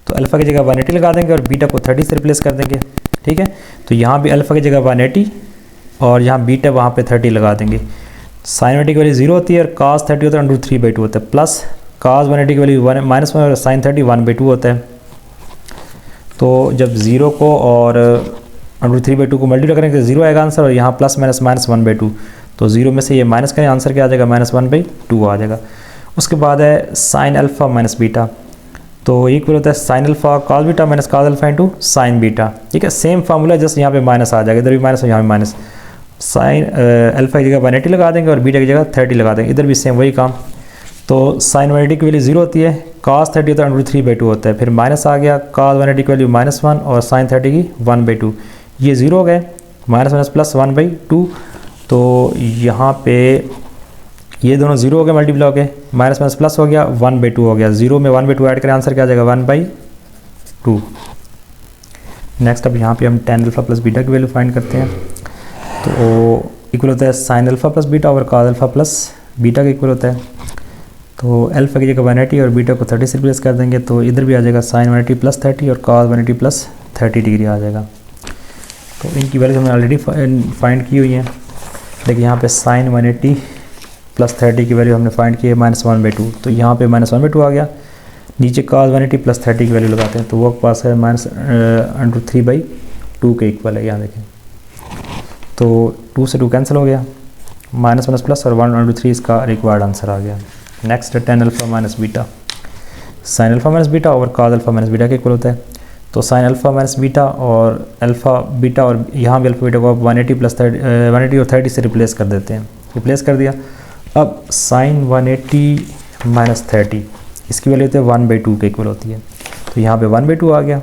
तो अल्फ़ा की जगह 180 लगा देंगे और बीटा को 30 से रिप्लेस कर देंगे, ठीक है। तो यहाँ भी अल्फ़ा की जगह 180 और यहाँ बीटा वहाँ पे 30 लगा देंगे। sin 180 की वैल्यू 0 होती है और cos 30 होता है √3/2 होता है, प्लस cos 180 की वैल्यू -1 और sin 30 1/2 होता है। तो जब 0 को और √3/2 को मल्टीप्लाई करेंगे तो 0 आएगा आंसर और यहाँ प्लस माइनस -1/2, तो 0 में से ये माइनस करें आंसर क्या आ जाएगा -1/2 आ जाएगा। उसके बाद है sin अल्फ़ा माइनस बीटा, तो इक्वल होता है sin alpha cos beta minus cos alpha into sin beta, ठीक है। सेम फार्मूला जस्ट यहाँ पे माइनस आ जाएगा, इधर भी माइनस और यहाँ भी माइनस। sin अल्फ़ा की जगह 180 लगा देंगे और बीटा की जगह 30 लगा देंगे, इधर भी सेम वही काम। तो sin 180 की वैल्यू 0 होती है, cos 30 होता है √3/2 होता है, फिर माइनस आ गया cos 180 की वैल्यू -1 और sin 30 की 1/2, ये 0 हो गए, माइनस प्लस 1/2। तो यहाँ पे ये दोनों 0 हो गए मल्टीप्लाई हो गए, माइनस प्लस हो गया 1/2 हो गया, 0 में 1/2 ऐड करें आंसर क्या आ जाएगा 1/2। नेक्स्ट अब यहाँ पे हम tan अल्फ़ा प्लस बीटा की वैल्यू फाइंड करते हैं। तो इक्वल होता है sin अल्फ़ा प्लस बीटा और cos अल्फ़ा प्लस बीटा का इक्वल होता है। तो अल्फ़ा की जगह 180 और बीटा को 30 से रिप्लेस कर देंगे, तो इधर भी आ जाएगा sin 180 प्लस 30 और cos 180 प्लस 30 डिग्री आ जाएगा। तो इनकी वैल्यू हमने ऑलरेडी फाइंड की हुई है। देखिए यहाँ पे sin 180 प्लस 30 की वैल्यू हमने फाइंड की है -1/2, तो यहाँ पे -1/2 आ गया। नीचे cos 180 प्लस 30 की वैल्यू लगाते हैं, तो वो पास है -√3/2 के इक्वल है, यहाँ देखें। तो 2 से 2 कैंसिल हो गया, -1 प्लस और 1/3 इसका रिक्वायर्ड आंसर आ गया। नेक्स्ट है tan alpha minus beta. Sign alpha minus beta और काज अल्फ़ा माइनस बीटा के इक्वल होता है। तो साइन अल्फ़ा माइनस बीटा और अल्फ़ा बीटा और यहाँ भी अल्फ़ा बीटा को आप 180 प्लस 180 और 30 से रिप्लेस कर देते हैं, रिप्लेस कर दिया। अब साइन 180 माइनस 30 इसकी वैल्यू होती है 1/2 के इक्वल होती है, तो यहाँ पे 1/2 आ गया,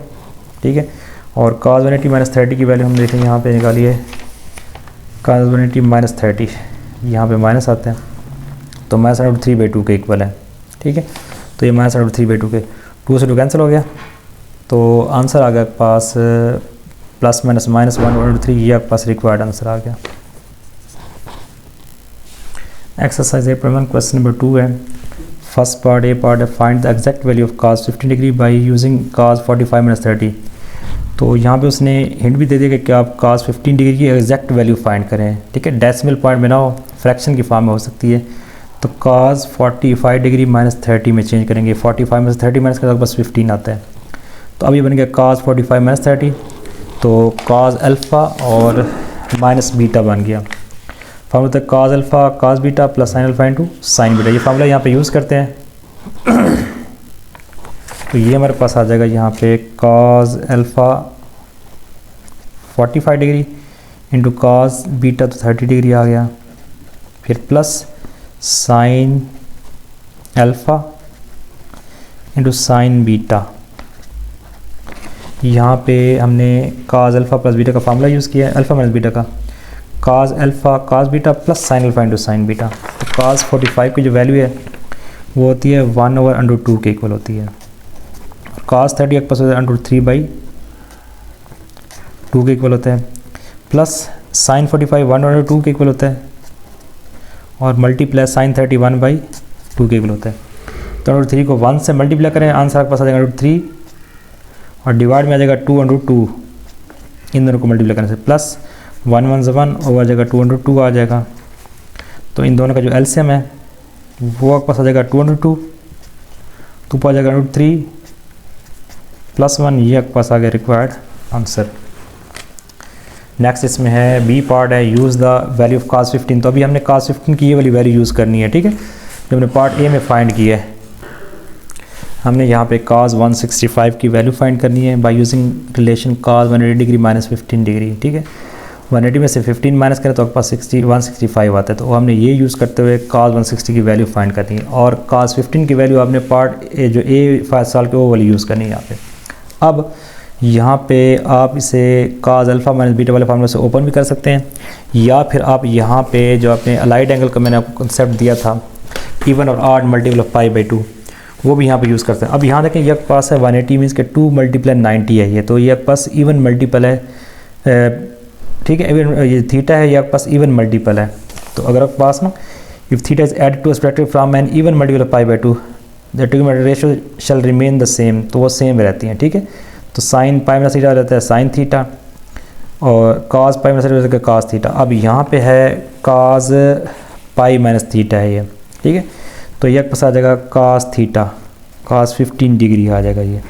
ठीक है। और काज 180 माइनस 30 की वैल्यू हम देखें यहाँ पे निकाली है, काज 180 माइनस 30 यहाँ पे माइनस आता है, तो -√3/2 के इक्वल है, ठीक है। तो ये -√3/2 के 2 से 2 कैंसिल हो गया, तो आंसर आ गया आपके पास प्लस माइनस -1/3, ये आपके पास रिक्वायर्ड आंसर आ गया। एक्सरसाइज 8.1 क्वेश्चन नंबर 2 है। फर्स्ट पार्ट ए पार्ट है, find the exact value of cos 15 degree by using cos 45 minus 30। तो यहाँ पे उसने हिंट भी दे दिया कि आप cos 15 डिग्री की एग्जैक्ट वैल्यू फाइंड करें, ठीक है। डेसिमल पॉइंट में ना हो, फ्रैक्शन की फॉर्म में हो सकती है, तो cos 45 डिग्री माइनस 30 में चेंज करेंगे। 45 में से 30 माइनस करें तो बस 15 आता है। तो अभी बन गया cos 45 माइनस 30, तो cos अल्फ़ा और माइनस बीटा बन गया। फार्मूला होता है cos alpha cos beta plus sine alpha into sine beta. ये फार्मूला यहाँ पे यूज़ करते हैं। तो ये हमारे पास आ जाएगा यहाँ पे cos alpha 45 degree into cos beta तो 30 डिग्री आ गया, फिर plus sine alpha into sine beta. यहाँ पे हमने cos अल्फ़ा प्लस बीटा का फार्मूला यूज़ किया है, अल्फ़ा माइनस बीटा का, cos alpha cos beta plus sine alpha into sine beta. तो cos 45 की जो वैल्यू है वो होती है 1/√2 के इक्वल होती है। और cos 30 के पास होता है √3/2 के इक्वल होता है, प्लस साइन 45 1/√2 के इक्वल होता है, और मल्टीप्लाई साइन 30 1/2 के इक्वल होता है। तो √3 को 1 से मल्टीप्लाई करें, आंसर आपके पास आ जाएगा √3, और डिवाइड में आ जाएगा 2/2, इन दोनों को मल्टीप्लाई करने से, प्लस 1 1 से 1 और आ जाएगा 2/2 आ जाएगा। तो इन दोनों का जो एलसीएम है वो आपके पास आ जाएगा 2/2, तो आ जाएगा √3 प्लस 1, ये आपके पास आ गया रिक्वायर्ड आंसर। नेक्स्ट इसमें है बी पार्ट है, use the value of cos 15। तो अभी हमने cos 15 की ये वाली वैल्यू यूज़ करनी है, ठीक है, जो हमने पार्ट ए में फाइंड किया है। हमने यहाँ पे cos 165 की वैल्यू फाइंड करनी है by using relation cos 180 degree minus 15 degree, ठीक है। 180 में से 15 माइनस करें तो आपके पास 165 आता है, तो हमने ये यूज़ करते हुए cos 160 की वैल्यू फाइंड करनी है, और cos 15 की वैल्यू आपने पार्ट ए जो ए 5 साल के वो वाली यूज़ करनी है यहाँ पे। अब यहाँ पे आप इसे cos अल्फ़ा माइनस बीटा वाले फार्मूले से ओपन भी कर सकते हैं, या फिर आप यहाँ पे जो आपने अलाइड एंगल का मैंने आपको कंसेप्ट दिया था, इवन और ऑड मल्टीपल ऑफ पाई/2, वो भी यहाँ पे यूज़ करते हैं। अब यहाँ देखें, ये आपके पास है 180 मीन्स के 2 × 90 है ये, तो ये आपके पास इवन मल्टीपल है, ठीक है। इवन ये थीटा है, ये आपके पास इवन मल्टीपल है। तो अगर आपके पास ना if theta is added to perspective from an even multiple of पाई/2 the trigonometric ratio shall remain the same, तो वो सेम रहती हैं, ठीक है। तो साइन पाई माइनस थीटा रहता है साइन थीटा, और cos पाई माइनस थीटा रहता है cos थीटा। अब यहाँ पे है cos पाई माइनस थीटा है ये, ठीक है। तो ये आपके पास आ जाएगा cos थीटा cos 15 डिग्री आ जाएगा ये,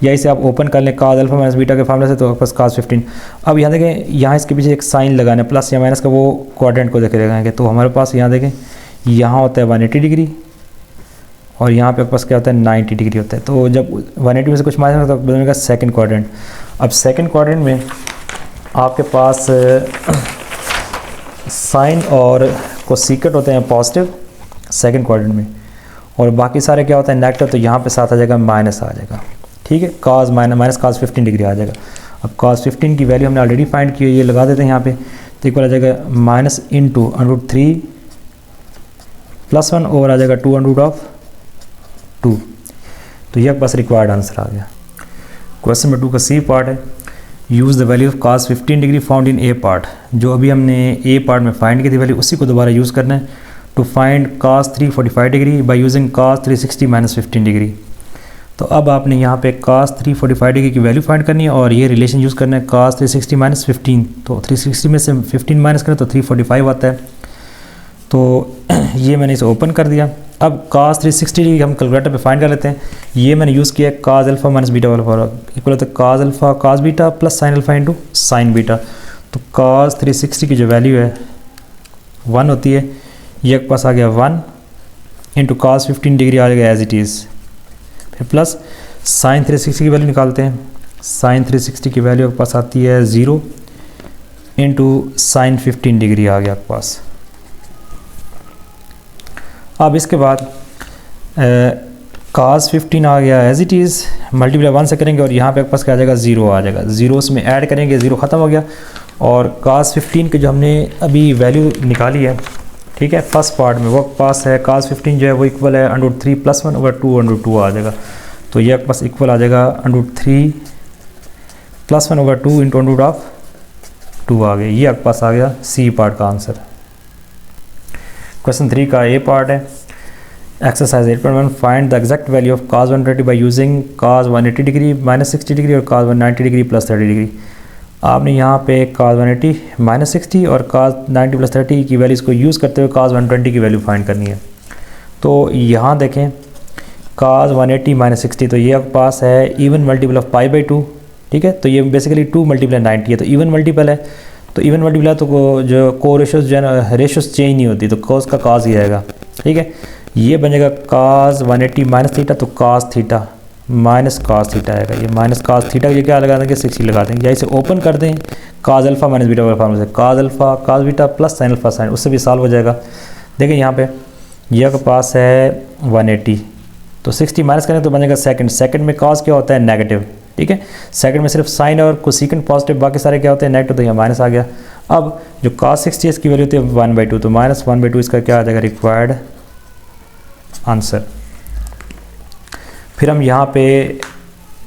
या इसे आप ओपन कर लें cos अल्फ़ा माइनस बीटा के फार्मूले से, तो आपके पास cos 15। अब यहाँ देखें, यहाँ इसके पीछे एक साइन लगाना है, प्लस या माइनस का, वो क्वाड्रेंट को देखे लगाएंगे। तो हमारे पास यहाँ देखें, यहाँ होता है 180 डिग्री, और यहाँ पे आपके पास क्या होता है 90 डिग्री होता है। तो जब 180 में से कुछ माइनस होता है तो बनेगा सेकंड क्वाड्रेंट। अब सेकंड क्वाड्रेंट में आपके पास साइन और कोसेकेंट होते हैं पॉजिटिव सेकंड क्वाड्रेंट में, और बाकी सारे क्या होता है नेगेटिव। तो यहाँ पे साथ आ जाएगा माइनस आ जाएगा, ठीक है, cos माइनस cos 15 डिग्री आ जाएगा। अब cos 15 की वैल्यू हमने ऑलरेडी फाइंड की है, ये लगा देते हैं यहाँ पे, तो इक्वल आ जाएगा माइनस इंटू √3 प्लस 1 और आ जाएगा 2/2। तो ये आपके पास रिक्वायर्ड आंसर आ गया। क्वेश्चन नंबर 2 का सी पार्ट है, use the value of cos 15 degree found in A part. जो अभी हमने ए पार्ट में फाइंड की थी वैल्यू, उसी को दोबारा यूज़ करना है to find cos 345 degree by using cos 360 minus 15 degree. तो अब आपने यहाँ पे cos 345 डिग्री की वैल्यू फाइंड करनी है, और ये रिलेशन यूज़ करना है cos 360 माइनस 15। तो 360 में से 15 माइनस करें तो 345 आता है। तो ये मैंने इसे ओपन कर दिया। अब cos 360 डिग्री हम कैलकुलेटर पे फाइंड कर लेते हैं। ये मैंने यूज़ किया cos अल्फ़ा माइनस बीटा वाला फॉर्मूला, इक्वल होता है cos alpha cos beta plus sine alpha into sine beta. तो cos 360 की जो वैल्यू है 1 होती है, ये आपके पास आ गया 1 इंटू cos 15 डिग्री आ जाएगा as it is plus sine 360 की वैल्यू निकालते हैं। साइन 360 की वैल्यू आपके पास आती है 0 इंटू साइन 15 डिग्री आ गया आपके पास। अब इसके बाद cos 15 आ गया एज इट इज़, मल्टीप्लाई 1 से करेंगे और यहाँ पे आपके पास क्या आ जाएगा 0 आ जाएगा, 0 उसमें ऐड करेंगे, 0 ख़त्म हो गया। और cos 15 के जो हमने अभी वैल्यू निकाली है, ठीक है, फर्स्ट पार्ट में वो पास है cos 15 जो है वो इक्वल है √3 + 1 / 2 आ जाएगा। तो ये आपके पास इक्वल आ जाएगा √3 + 1 / 2 इंटू √2 आ गया। ये आपके पास आ गया सी पार्ट का आंसर। क्वेश्चन 3 का ए पार्ट है। Exercise 8.1 find the exact value of cos 120 bye using cos 180 degree -60 degree और cos 190 डिग्री +30 डिग्री। आपने यहाँ पे cos 180 -60 और cos 90 +30 की वैल्यूज़ को यूज़ करते हुए cos 120 की वैल्यू फाइंड करनी है। तो यहाँ देखें cos 180 -60, तो ये आपके पास है इवन मल्टीपल ऑफ π/2, ठीक है। तो ये बेसिकली 2 × 90 है, तो इवन मल्टीपल है। तो इवन मल्टीपल है तो जो को रेशोज जो है ना, रेशोज चेंज नहीं होती, तो cos का cos ही आएगा, ठीक है। ये बनेगा cos 180 -θ, तो cos θ -cos θ आएगा। ये -cos θ ये क्या लगा देंगे 60 लगा देंगे, या इसे ओपन कर दें cos α - β वाला फार्मूला से, cos α cos β plus sin α sin, उससे भी सॉल्व हो जाएगा। देखिए यहाँ पे ये आपके पास है 180, तो 60 माइनस करें तो बनेगा सेकंड में cos क्या होता है नेगेटिव, ठीक है। सेकंड में सिर्फ साइन और कोसेकेंट पॉजिटिव, बाकी सारे क्या होते हैं नेगेटिव, तो यहाँ माइनस आ गया। अब जो cos 60 इसकी वैल्यू होती है 1/2, तो -1/2 इसका क्या आ जाएगा रिक्वायर्ड आंसर। फिर हम यहाँ पे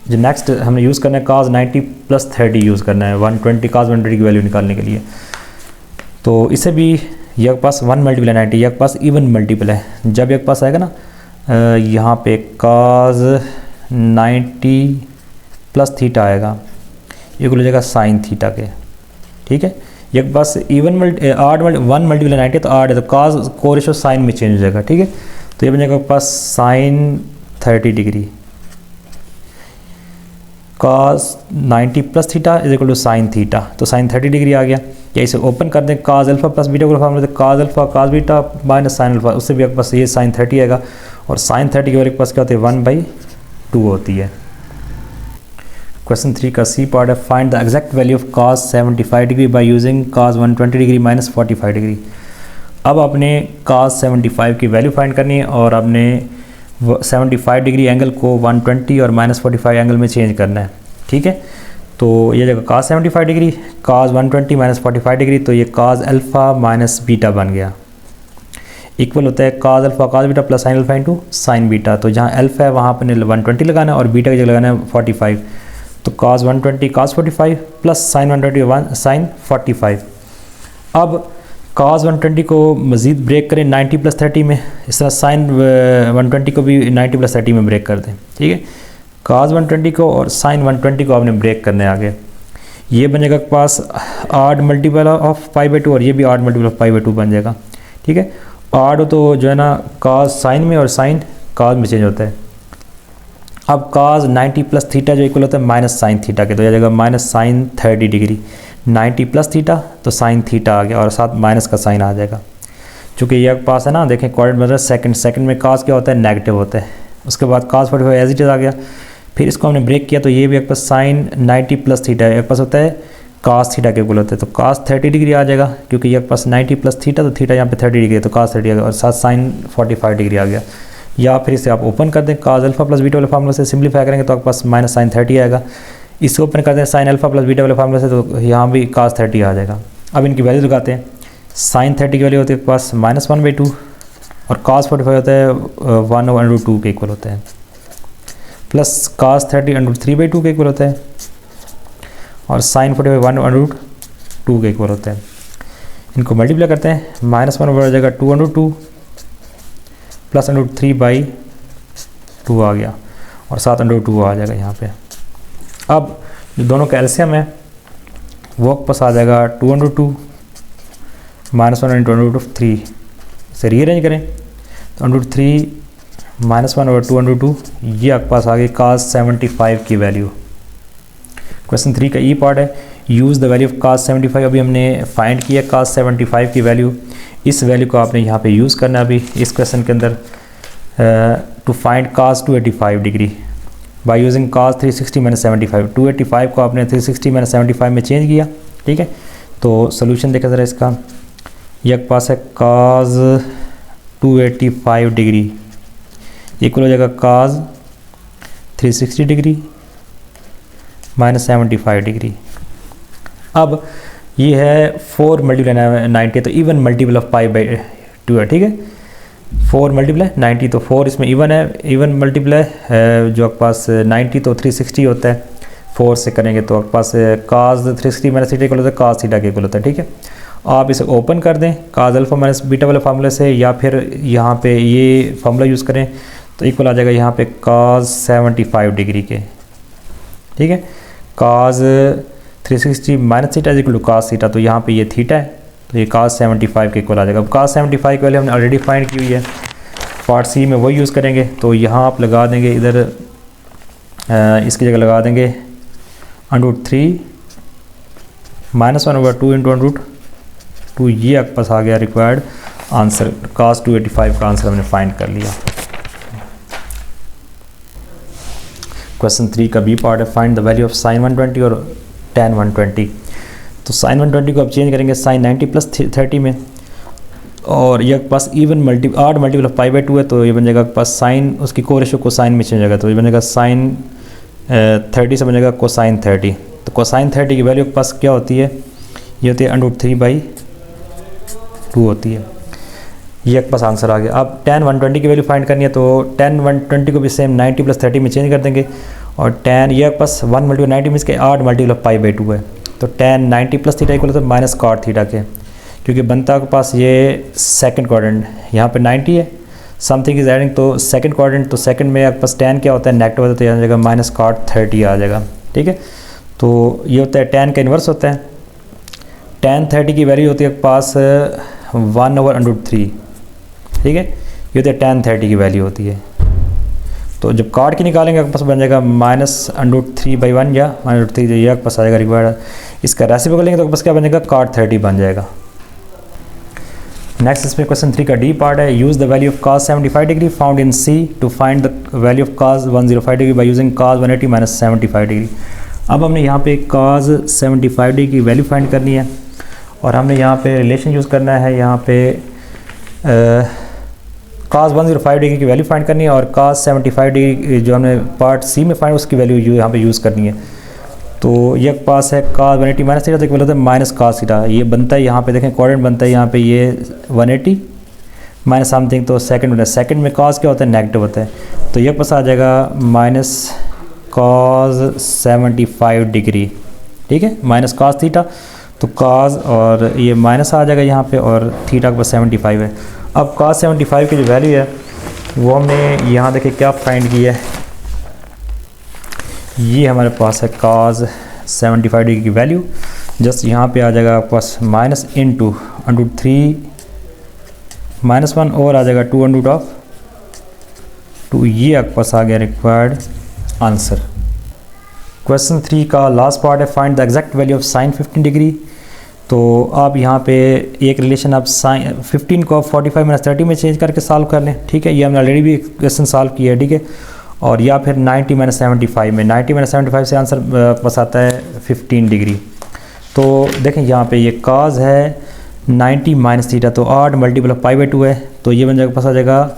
जो नेक्स्ट हमने यूज़ करना है cos 90 + 30 यूज़ करना है 120 cos 120 की वैल्यू निकालने के लिए। तो इसे भी ये आपके पास 1 × 90, ये आपके पास इवन मल्टीपल है। जब ये आपके पास आएगा ना यहाँ पे cos 90 + θ आएगा, ये हो जाएगा sin θ के, ठीक है। ये आपके पास इवन 1 × 90 तो 8 है, तो cos को रेशो साइन में चेंज हो जाएगा, ठीक है। तो ये बनेगा आपके पास sin 30 डिग्री cos 90 + θ = sin θ, तो sin 30 डिग्री आ गया। या इसे ओपन कर दें cos α + β को फॉर्मूला से cos α cos β - sin α, उससे भी आपके पास ये sin 30 आएगा। और sin 30 की वैल्यू के पास क्या होती है 1/2 होती है। क्वेश्चन 3 का सी पार्ट है। Find the exact value of cos 75 degree by using cos 120 degree -45 degree. अब आपने cos 75 की वैल्यू फाइंड करनी है और आपने 75 डिग्री एंगल को 120 और -45 एंगल में चेंज करना है, ठीक है। तो ये जगह cos 75 डिग्री cos 120 -45 डिग्री, तो ये cos α - β बन गया, इक्वल होता है cos α cos β plus sin α into sin β। तो जहाँ अल्फा है वहाँ पर 120 लगाना है और बीटा की जगह लगाना है 45, तो cos 120 cos 45 plus sin 120 sin 45। अब cos 120 को मज़ीद ब्रेक करें 90 + 30 में, इस तरह sin 120 को भी 90 + 30 में ब्रेक कर दें, ठीक है। cos 120 को और sin 120 को आपने ब्रेक करने आगे, ये बनेगा पास 8 मल्टीपल ऑफ π/2 और ये भी 8 मल्टीपल ऑफ π/2 बन जाएगा, ठीक है। 8 तो जो है ना cos sin में और sin cos में चेंज होता है। अब cos 90 + θ जो इक्वल होता है -sin θ के, तो यह जाएगा -sin 30 डिग्री 90 + θ तो sin θ आ गया और साथ माइनस का साइन आ जाएगा। चूँकि ये पास है ना, देखें कोऑर्डिनेट मतलब सेकंड में cos क्या होता है नेगेटिव होता है। उसके बाद cos 45 एज इट इज़ आ गया। फिर इसको हमने ब्रेक किया तो ये भी एक पास sin 90 + θ एक पास होता है cos θ के इक्वल होता है, तो cos 30 डिग्री आ जाएगा क्योंकि ये पास 90 + θ, तो θ यहाँ पे 30 डिग्री है तो cos 30 आ गया और साथ sin 45 डिग्री आ गया। या फिर इसे आप ओपन कर दें cos α + β वाले फार्मूला से सिंप्लीफाई करेंगे तो आपके पास -sin 30 आएगा। इसे ओपन कर दें sin α + β वाले फार्मूला से तो यहाँ भी cos 30 आ जाएगा। अब इनकी वैल्यू लगाते हैं। sin 30 की वैल्यू होती है आपके पास -1/2 और cos 45 होता है 1/2 के इक्वल होता है, प्लस cos 30 √3/2 के इक्वल होता है और sin 45 1/2 के इक्वल होता है। इनको मल्टीप्लाई करते हैं, -1 हो जाएगा 2/2 प्लस √3/2 आ गया और साथ √2 आ जाएगा यहाँ पे। अब जो दोनों का एलसीएम है वो पास आ जाएगा 2/2 -1 √3। इसे रीअरेंज करें तो √3 -1/2 ये आपके पास आ गई cos 75 की वैल्यू। क्वेश्चन 3 का ई पार्ट है। Use the value of cos 75। अभी हमने फाइंड किया cos 75 की वैल्यू। इस वैल्यू को आपने यहाँ पे यूज़ करना है अभी इस क्वेश्चन के अंदर। To find cos 285 degree by using cos 360 minus 75। 285 को आपने 360 माइनस 75 में चेंज किया, ठीक है। तो सोल्यूशन देखा ज़रा इसका, एक पास है cos 285 डिग्री इक्वल हो जाएगा cos 360 डिग्री माइनस 75 डिग्री। अब ये है 4 मल्टीप्लाई 90, तो even multiple of pi by 2 है, ठीक है। 4 मल्टीप्लाई 90, तो 4 इसमें इवन है, इवन मल्टीप्लाई जो आपके पास 90 तो 360 होता है, 4 से करेंगे तो आपके पास cos 360 माइनस थीटा इक्वल होता है cos थीटा के इक्वल होता है, ठीक है। आप इसे ओपन कर दें cos अल्फा माइनस बीटा वाले फार्मूले से, या फिर यहाँ पे ये फार्मूला यूज़ करें तो इक्वल आ जाएगा यहाँ पे cos 75 डिग्री के, ठीक है। cos 360 माइनस theta equal to cos theta, तो यहाँ पे ये थीटा है तो ये cos 75 के इक्वल आ जाएगा। अब cos 75 की वैल्यू हमने ऑलरेडी फाइंड की हुई है, पार्ट सी में वही यूज़ करेंगे। तो यहाँ आप लगा देंगे इधर इसकी जगह लगा देंगे √3 माइनस 1/2 इंटू √2, ये आपके पास आ गया रिक्वायर्ड आंसर। cos 285 का आंसर हमने फाइंड कर लिया। क्वेश्चन 3 का बी पार्ट है, find the value of sin 120 और tan 120। तो sin 120 को आप चेंज करेंगे sin 90 प्लस 30 में, और ये पास even odd multiple of pi by 2 है, तो ये बन जाएगा पास साइन उसकी को रेशो को साइन में चेंज होगा, तो ये बनेगा sin 30 से बनेगा कोसाइन 30। तो कोसाइन 30 की वैल्यू के पास क्या होती है, ये होती है √3/2 होती है। ये एक पास आंसर आ गया। अब tan 120 की वैल्यू फाइंड करनी है, तो tan 120 को भी सेम 90 प्लस 30 में चेंज कर देंगे, और tan ये पास 1 × 90 में इसके 8 मल्टीपल ऑफ पाई बाई 2 है, तो tan 90 प्लस थीटा इक्वल होता है माइनस cot थीटा के, क्योंकि बनता के पास ये सेकंड क्वाड्रेंट यहाँ पे 90 है, समथिंग इज एडिंग, तो सेकंड क्वाड्रेंट, तो सेकंड में आपके पास tan क्या होता है नेगेटिव होता है, तो आ जाएगा माइनस cot 30 आ जाएगा, ठीक है। तो ये होता है tan का इन्वर्स होता है, tan 30 की वैल्यू होती है पास 1/√3, ठीक है। ये होती है tan 30 की वैल्यू होती है। तो जब cot की निकालेंगे आपके पास बन जाएगा -√3/1 या -√3, ये आपके पास आ जाएगा रिक्वायर्ड। इसका रेसिपी करेंगे तो आपके पास क्या बन जाएगा cot 30 बन जाएगा। नेक्स्ट इसमें क्वेश्चन 3 का डी पार्ट है, use the value of cos 75 degree found in C to find the value of cos 105 degree by using cos 180 minus 75 degree. अब हमने यहाँ पे cos 75 डिग्री की वैल्यू फाइंड करनी है, और हमने यहाँ पे रिलेशन यूज़ करना है, यहाँ पे cos 105 डिग्री की वैल्यू फाइंड करनी है, और cos 75 डिग्री जो हमने पार्ट सी में फाइंड उसकी वैल्यू यहाँ पे यूज़ करनी है। तो ये पास है cos 180 माइनस थीटा, तो इक्वल होता है माइनस cos थीटा। ये बनता है यहाँ पे देखें क्वाड्रेंट बनता है यहाँ पे ये 180 माइनस समथिंग, तो सेकंड बनता है, सेकंड में cos क्या होता है नेगेटिव होता है, तो ये पास आ जाएगा माइनस cos 75 डिग्री, ठीक है, माइनस cos थीटा, तो cos और ये माइनस आ जाएगा यहाँ पे, और थीटा के पास 75 है। अब cos 75 की जो वैल्यू है वो हमने यहाँ देखें क्या फाइंड की है, ये हमारे पास है cos 75 डिग्री की वैल्यू, जस्ट यहाँ पे आ जाएगा आपके पास माइनस इंटू √3 -1 और आ जाएगा 2 ये आपके पास आ गया रिक्वायर्ड आंसर। क्वेश्चन 3 का लास्ट पार्ट है, find the exact value of sin 15 degree. तो आप यहाँ पे एक रिलेशन आप sin 15 को 45 माइनस 30 में चेंज करके सॉल्व कर लें, ठीक है। ये हमने ऑलरेडी भी क्वेश्चन सॉल्व किया है, ठीक है। और या फिर 90 माइनस 75 में 90 माइनस 75 से आंसर पास आता है 15 डिग्री। तो देखें यहाँ पे ये cos है 90 माइनस थीटा, तो 8 मल्टीपल ऑफ पाई बाई 2 है, तो ये बन जाएगा पास आ जाएगा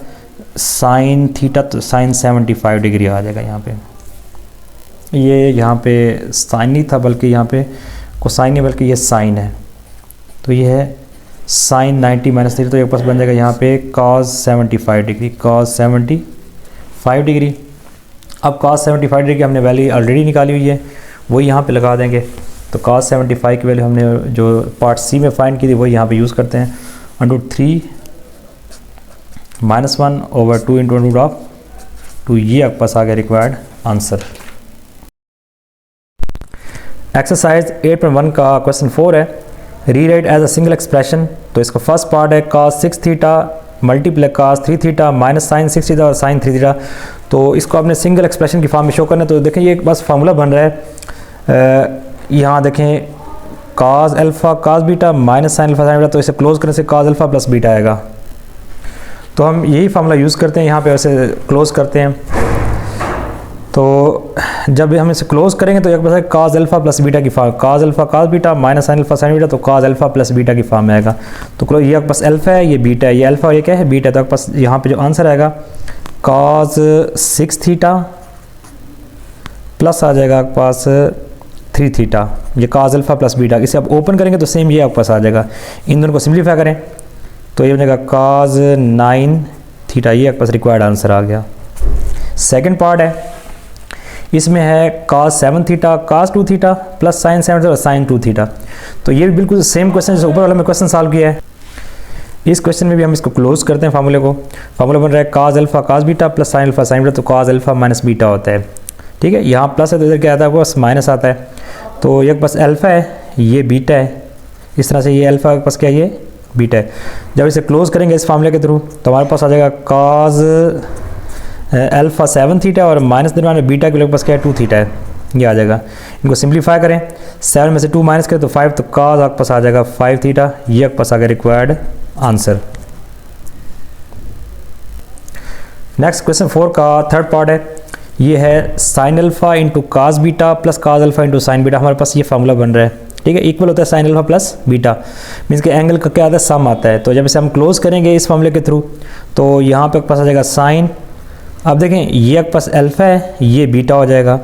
sin थीटा, तो sin 75 डिग्री आ जाएगा यहाँ पे। ये यहाँ पे साइन नहीं था बल्कि यहाँ पे कोसाइन नहीं बल्कि ये साइन है, तो ये है sin 90 माइनस थीटा, तो ये पास बन जाएगा यहाँ पे cos 75 डिग्री, cos 75 डिग्री। अब cos 75 डिग्री की हमने वैल्यू ऑलरेडी निकाली हुई है, वही यहाँ पे लगा देंगे। तो cos 75 की वैल्यू हमने जो पार्ट सी में फाइंड की थी वही यहाँ पे यूज़ करते हैं, √3 -1/2 इंटू √2, ये आपके पास आ गया रिक्वायर्ड आंसर। एक्सरसाइज 8.1 का क्वेश्चन 4 है, rewrite as a single expression. तो इसका फर्स्ट पार्ट है cos 6 theta multiply cos 3 theta minus sin 6 theta और sin 3 थीटा। तो इसको आपने सिंगल एक्सप्रेशन की फॉर्म में शो करना है। तो देखें ये बस फार्मूला बन रहा है, यहाँ देखें cos alpha cos beta minus sin alpha sin beta, तो इसे क्लोज करने से cos अल्फ़ा प्लस बीटा आएगा। तो हम यही फार्मूला यूज़ करते हैं यहाँ पे, वैसे क्लोज करते हैं। तो जब हम इसे क्लोज करेंगे तो एक बस काज अल्फ़ा प्लस बीटा की फॉर्म, काज अल्फ़ा काज beta minus sine alpha sine beta, तो काज अल्फ़ा प्लस बीटा की फॉर्म में आएगा। तो क्लोज ये आपके पास अल्फ़ा है, ये बीटा है, ये अल्फ़ा और ये क्या है बीटा। तो आपके पास यहाँ पे जो आंसर आएगा काज 6 थीटा प्लस आ जाएगा आपके पास 3 थीटा, ये काज अल्फ़ा प्लस बीटा। इसे आप ओपन करेंगे तो सेम ये आपके पास आ जाएगा। इन दोनों को सिंप्लीफाई करें तो ये बनेगा काज 9 थीटा, ये आपके पास रिक्वायर्ड आंसर आ गया। सेकेंड पार्ट है, इसमें है काज 7 थीटा काज 2 थीटा प्लस साइन 7 थीटा और साइन 2 थीटा। तो ये भी बिल्कुल सेम क्वेश्चन जैसे ऊपर वाला में क्वेश्चन सॉल्व किया है। इस क्वेश्चन में भी हम इसको क्लोज करते हैं फार्मूले को। फार्मूला बन रहा है काज अल्फ़ा काज beta plus sine alpha sine beta, तो काज अल्फ़ा माइनस बीटा होता है। ठीक है, यहाँ प्लस है तो इधर क्या आता है आपको बस माइनस आता है। तो ये बस अल्फ़ा है, ये बीटा है, इस तरह से ये अल्फ़ा के पास क्या है ये बीटा है। जब इसे क्लोज करेंगे इस फार्मूले के थ्रू तो हमारे पास आ जाएगा काज अल्फ़ा 7 थीटा और माइनस दरमियान में बीटा के लोग पास क्या है 2 थीटा है, ये आ जाएगा। इनको सिंप्लीफाई करें, 7 में से 2 माइनस करें तो 5, तो काज आपके पास आ जाएगा 5 थीटा, ये आपके पास आ गया रिक्वायर्ड आंसर। नेक्स्ट क्वेश्चन 4 का थर्ड पार्ट है, ये है साइन अल्फ़ा इंटू काज बीटा प्लस काज अल्फ़ा इंटू साइन बीटा। हमारे पास ये फार्मूला बन रहा है। ठीक है, इक्वल होता है sine alpha plus beta, means के एंगल का क्या आता है सम आता है। तो जब इसे हम क्लोज करेंगे इस फार्मूले के थ्रू तो यहाँ पे पास आ जाएगा साइन, अब देखें ये आपके पास अल्फ़ा है, ये बीटा हो जाएगा,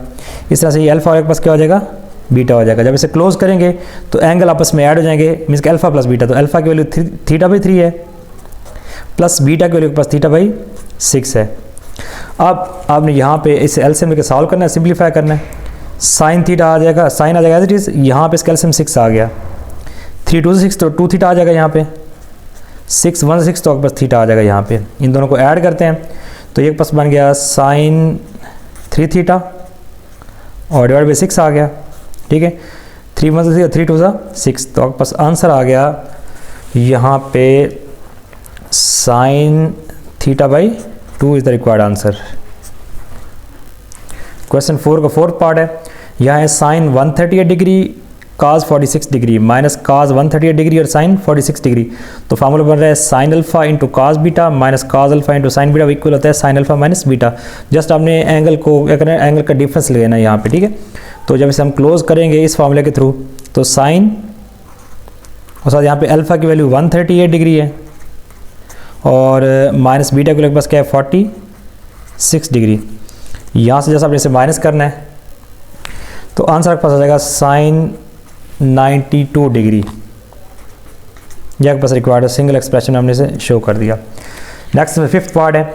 इस तरह से ये अल्फ़ा और एक पास क्या हो जाएगा बीटा हो जाएगा। जब इसे क्लोज करेंगे तो एंगल आपस में ऐड हो जाएंगे, मीन्स कि अल्फ़ा प्लस बीटा, तो अल्फ़ा की वैल्यू थीटा बाई 3 है प्लस बीटा की वैल्यू के पास थीटा बाई 6 है। अब आपने यहाँ पे इसे एलसीएम लेके सॉल्व करना है, सिंप्लीफाई करना है। साइन थीटा आ जाएगा, साइन आ जाएगा एज इट इज़, यहाँ पे इसका एलसीएम 6 आ गया, 3 2 6 तो 2 थीटा आ जाएगा यहाँ पे, 6 1 6 तो आपके पास थीटा आ जाएगा यहाँ पे। इन दोनों को ऐड करते हैं तो एक पास बन गया साइन 3 थीटा और डिवाइड बाई 6 आ गया। ठीक है, 3 1 3 3 2 6, तो आपके पास आंसर आ गया यहाँ पे sine theta by 2 is the required answer. Question 4 का फोर्थ पार्ट है, यहाँ है साइन 138 डिग्री काज 46 डिग्री माइनस काज 138 डिग्री और साइन 46 डिग्री। तो फार्मूला बन रहा है साइन अल्फ़ा इंटू काज बीटा माइनस काज alpha into sine beta equal होता है sine alpha minus beta. Just आपने एंगल को क्या करना है, एंगल का डिफरेंस लेना है यहाँ पे। ठीक है, तो जब इसे हम क्लोज करेंगे इस फार्मूले के थ्रू तो साइन और साथ यहाँ पे अल्फ़ा की वैल्यू 138 डिग्री है और माइनस बीटा के पास क्या है 46 डिग्री। यहाँ से जैसा आपने इसे माइनस करना है तो आंसर आपके पास आ जाएगा साइन 92 डिग्री, यह आपके पास रिक्वायर्ड सिंगल एक्सप्रेशन हमने इसे शो कर दिया। नेक्स्ट में फिफ्थ पार्ट है,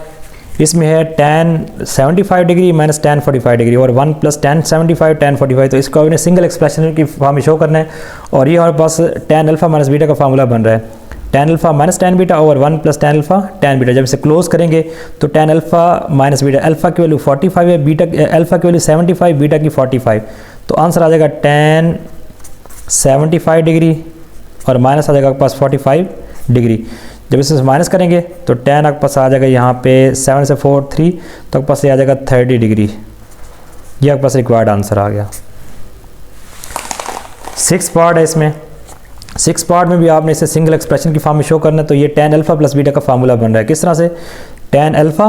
इसमें है tan 75 degree minus tan 45 degree और 1 प्लस tan 75 tan 45, तो इसको हमने सिंगल एक्सप्रेशन की फॉर्म में शो करना है। और ये हमारे पास tan अल्फ़ा माइनस बीटा का फार्मूला बन रहा है, tan alpha minus tan beta और 1 plus tan alpha tan beta. जब इसे क्लोज करेंगे तो tan alpha minus beta, alpha की वैल्यू 45 है, बीटा अल्फ़ा की वैल्यू 75, बीटा की 45, तो आंसर आ जाएगा tan 75 डिग्री और माइनस आ जाएगा आपके पास 45 डिग्री। जब इसे माइनस करेंगे तो tan आपके पास आ जाएगा यहाँ पे 7 से 4 3, तो आपके पास ये आ जाएगा 30 डिग्री, ये आपके पास रिक्वायर्ड आंसर आ गया। 6 पार्ट है इसमें, 6 पार्ट में भी आपने इसे सिंगल एक्सप्रेशन की फॉर्म में शो करना है। तो ये tan अल्फ़ा प्लस बीटा का फार्मूला बन रहा है, किस तरह से tan alpha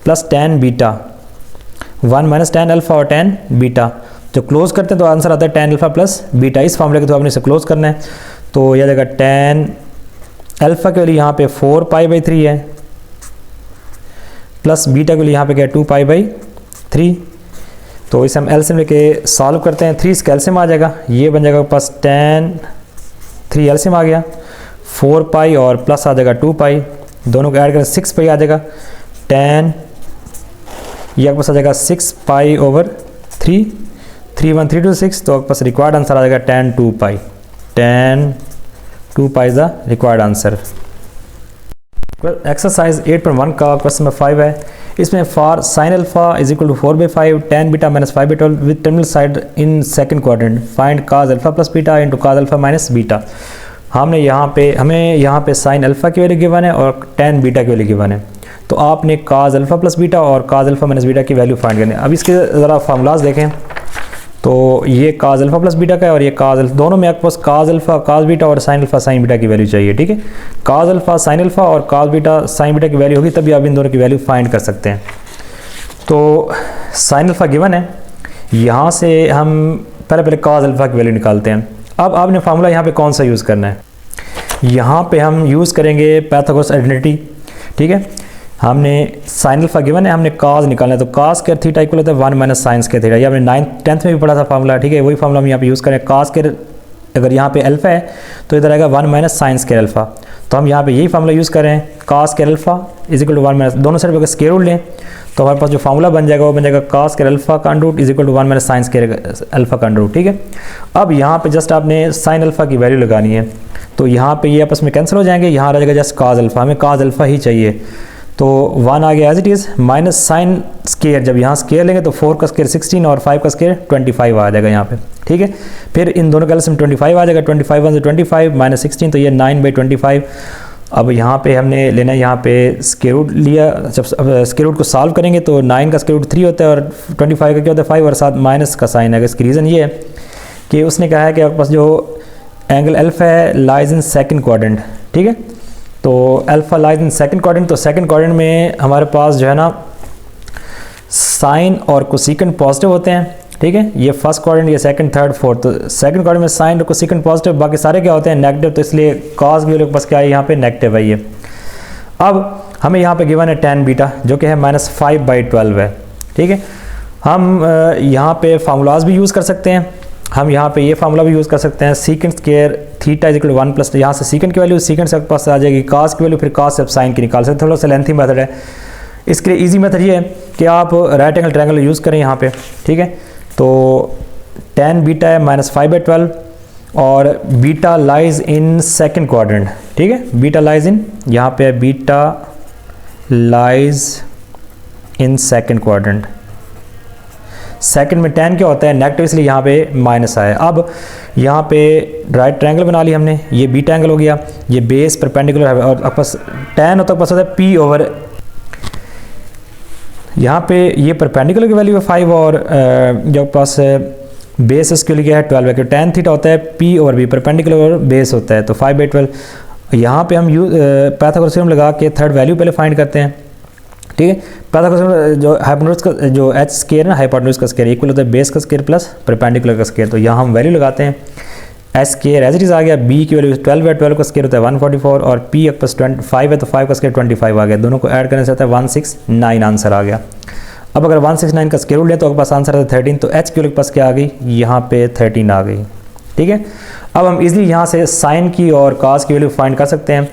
plus tan beta, 1 minus tan alpha और tan बीटा, जो क्लोज करते हैं तो आंसर आता है tan अल्फ़ा प्लस बीटा। इस फार्मूले के थ्रू आपने इसे क्लोज करना है तो यह जाएगा tan अल्फ़ा के लिए यहाँ पे 4 पाई बाई 3 है प्लस बीटा के लिए यहाँ पे क्या है 2 पाई बाई 3। तो इसे हम एलसीएम लेके सॉल्व करते हैं, 3 इसका एलसीएम आ जाएगा, ये बन जाएगा पास tan 3 एलसीएम आ गया, 4 पाई और प्लस आ जाएगा 2 पाई, दोनों को ऐड करें 6 पाई आ जाएगा, tan ये आपके पास आ जाएगा 6 पाई ओवर 3, 3 1 3 2 6, तो आपके पास रिक्वायर्ड आंसर आ जाएगा tan 2 पाई, tan 2 पाई is the required answer. Exercise 8.1 का क्वेश्चन नंबर 5 है, इसमें for sine alpha is equal to 4/5 tan beta minus 5/12 with terminal side in second quadrant, find cos alpha plus beta into cos alpha minus beta. हमें यहाँ पे sine alpha की value given है और tan beta की value given है, तो आपने काज अल्फ़ा प्लस बीटा और काज अल्फ़ा माइनस बीटा की वैल्यू फाइंड करनी है। अब इसके ज़रा फार्मूलाज देखें, तो ये काज अल्फ़ा प्लस बीटा का है और ये काज अल्फ़ा, दोनों में आपके पास काज अल्फ़ा काज बीटा और साइन अल्फ़ा साइन बीटा की वैल्यू चाहिए, ठीक है। काज अल्फ़ा साइन अल्फ़ा और काज बीटा साइन बीटा की वैल्यू होगी तभी आप इन दोनों की वैल्यू फाइंड कर सकते हैं। तो साइन अल्फ़ा गिवन है, यहाँ से हम पहले काज अल्फ़ा की वैल्यू निकालते हैं। अब आपने फार्मूला यहाँ पे कौन सा यूज़ करना है, यहाँ पे हम यूज़ करेंगे पाइथागोरस आइडेंटिटी, ठीक है। हमने साइन अल्फ़ा गिवन है, हमने काज निकालना है, तो काज स्क्वायर थीटा इक्वल होता है 1 माइनस साइन स्क्वायर थीटा। ये हमने 9th 10th में भी पढ़ा था फार्मूला, ठीक है। वही फार्मूला हम यहाँ पे यूज़ करें। काज स्क्वायर अगर यहाँ पे अल्फ़ा है तो इधर आएगा 1 माइनस साइन स्क्वायर अल्फ़ा, तो हम यहाँ पे यही फार्मूला यूज़ करें, cos square alpha is equal to 1 minus, दोनों साइड पर स्क्वायर रूट लें तो हमारे पास जो फार्मूला बन जाएगा वो बन जाएगा काज स्क्वायर अल्फ़ा का under root is equal to 1 minus sine square alpha का अंडर रूट, ठीक है। अब यहाँ पे जस्ट आपने साइन अल्फ़ा की वैल्यू लगानी है, तो यहाँ पे ये आपस में कैंसिल हो जाएंगे, यहाँ रह जाएगा जस्ट काज अल्फ़ा, हमें काज अल्फ़ा ही चाहिए, तो 1 आ गया as it is, minus sine square, जब यहाँ स्क्वायर लेंगे तो 4 का स्क्वायर 16 और 5 का स्क्वायर 25 आ जाएगा यहाँ पे, ठीक है। फिर इन दोनों का एलसीएम 25 आ जाएगा, 25 1 से 25 माइनस 16 तो ये 9/25। अब यहाँ पे हमने लेना है, यहाँ पे स्क्वायर रूट लिया, जब स्क्वायर रूट को सॉल्व करेंगे तो 9 का स्क्वायर रूट 3 होता है और 25 का क्या होता है 5 और साथ माइनस का साइन है। इसकी रीज़न ये है कि उसने कहा है कि आपके पास जो एंगल अल्फ़ा है लाइज इन सेकंड क्वाड्रेंट, ठीक है। तो alpha lies in second quadrant, तो सेकंड क्वाड्रेंट में हमारे पास जो है ना साइन और कोसेकेंट पॉजिटिव होते हैं, ठीक है। ये फर्स्ट क्वाड्रेंट, ये सेकंड थर्ड फोर्थ, तो सेकंड क्वाड्रेंट में साइन और कोसेकेंट पॉजिटिव, बाकी सारे क्या होते हैं नेगेटिव, तो इसलिए कॉस की वैल्यू के पास क्या है यहाँ पे नेगेटिव है ये। अब हमें यहाँ पे गिवन है tan बीटा जो कि है -5/12 है, ठीक है। हम यहाँ पे फार्मूलाज भी यूज़ कर सकते हैं, हम यहाँ पे ये फार्मूला भी यूज़ कर सकते हैं, secant square theta is equal to 1 plus, यहाँ से सीकेंट की वैल्यू सीकेंट से आपके पास आ जाएगी, कास की वैल्यू फिर कास से साइन की निकाल सकते, थोड़ा सा लेंथी मेथड है। इसके लिए इजी मेथड ये है कि आप राइट एंगल ट्रायंगल यूज़ करें यहाँ पे, ठीक है। तो tan बीटा है -5/12 और beta lies in second quadrant, ठीक है। बीटा लाइज इन, यहाँ पे beta lies in second quadrant, second में tan क्या होता है नेगेटिव, इसलिए यहाँ पे माइनस आया। अब यहाँ पे राइट ट्रायंगल बना लिया हमने, ये बीटा एंगल हो गया, ये बेस परपेंडिकुलर है और आपके पास tan होता है P ओवर, यहाँ पे ये परपेंडिकुलर की वैल्यू है 5 और जो पास बेस इसके लिए क्या है 12 है, क्योंकि tan थीटा होता है P ओवर B, परपेंडिकुलर और बेस होता है, तो 5/12। यहाँ पे हम पाइथागोरस थ्योरम लगा के थर्ड वैल्यू पहले फाइंड करते हैं, ठीक है। पाइथागोरस जो हाइपोटेन्यूज का जो h स्क्वायर है ना, हाइपोटेन्यूज का स्क्वायर इक्वल होता है बेस का स्क्वायर प्लस परपेंडिकुलर का स्क्वायर, तो यहाँ हम वैल्यू लगाते हैं, H square as it is आ गया, b की वैल्यू 12 है, 12 का स्क्वायर होता है 144 और p प्लस 5 है तो 5 का स्क्वायर 25 आ गया, दोनों को ऐड करने से आता है 169 आंसर आ गया। अब अगर 169 का स्क्वायर रूट लें तो आपके पास आंसर आता है 13, तो h की वैल्यू के पास क्या आ गई, यहाँ पे 13 आ गई, ठीक है। अब हम इजीली यहाँ से साइन की और कास की वैल्यू फाइंड कर सकते हैं।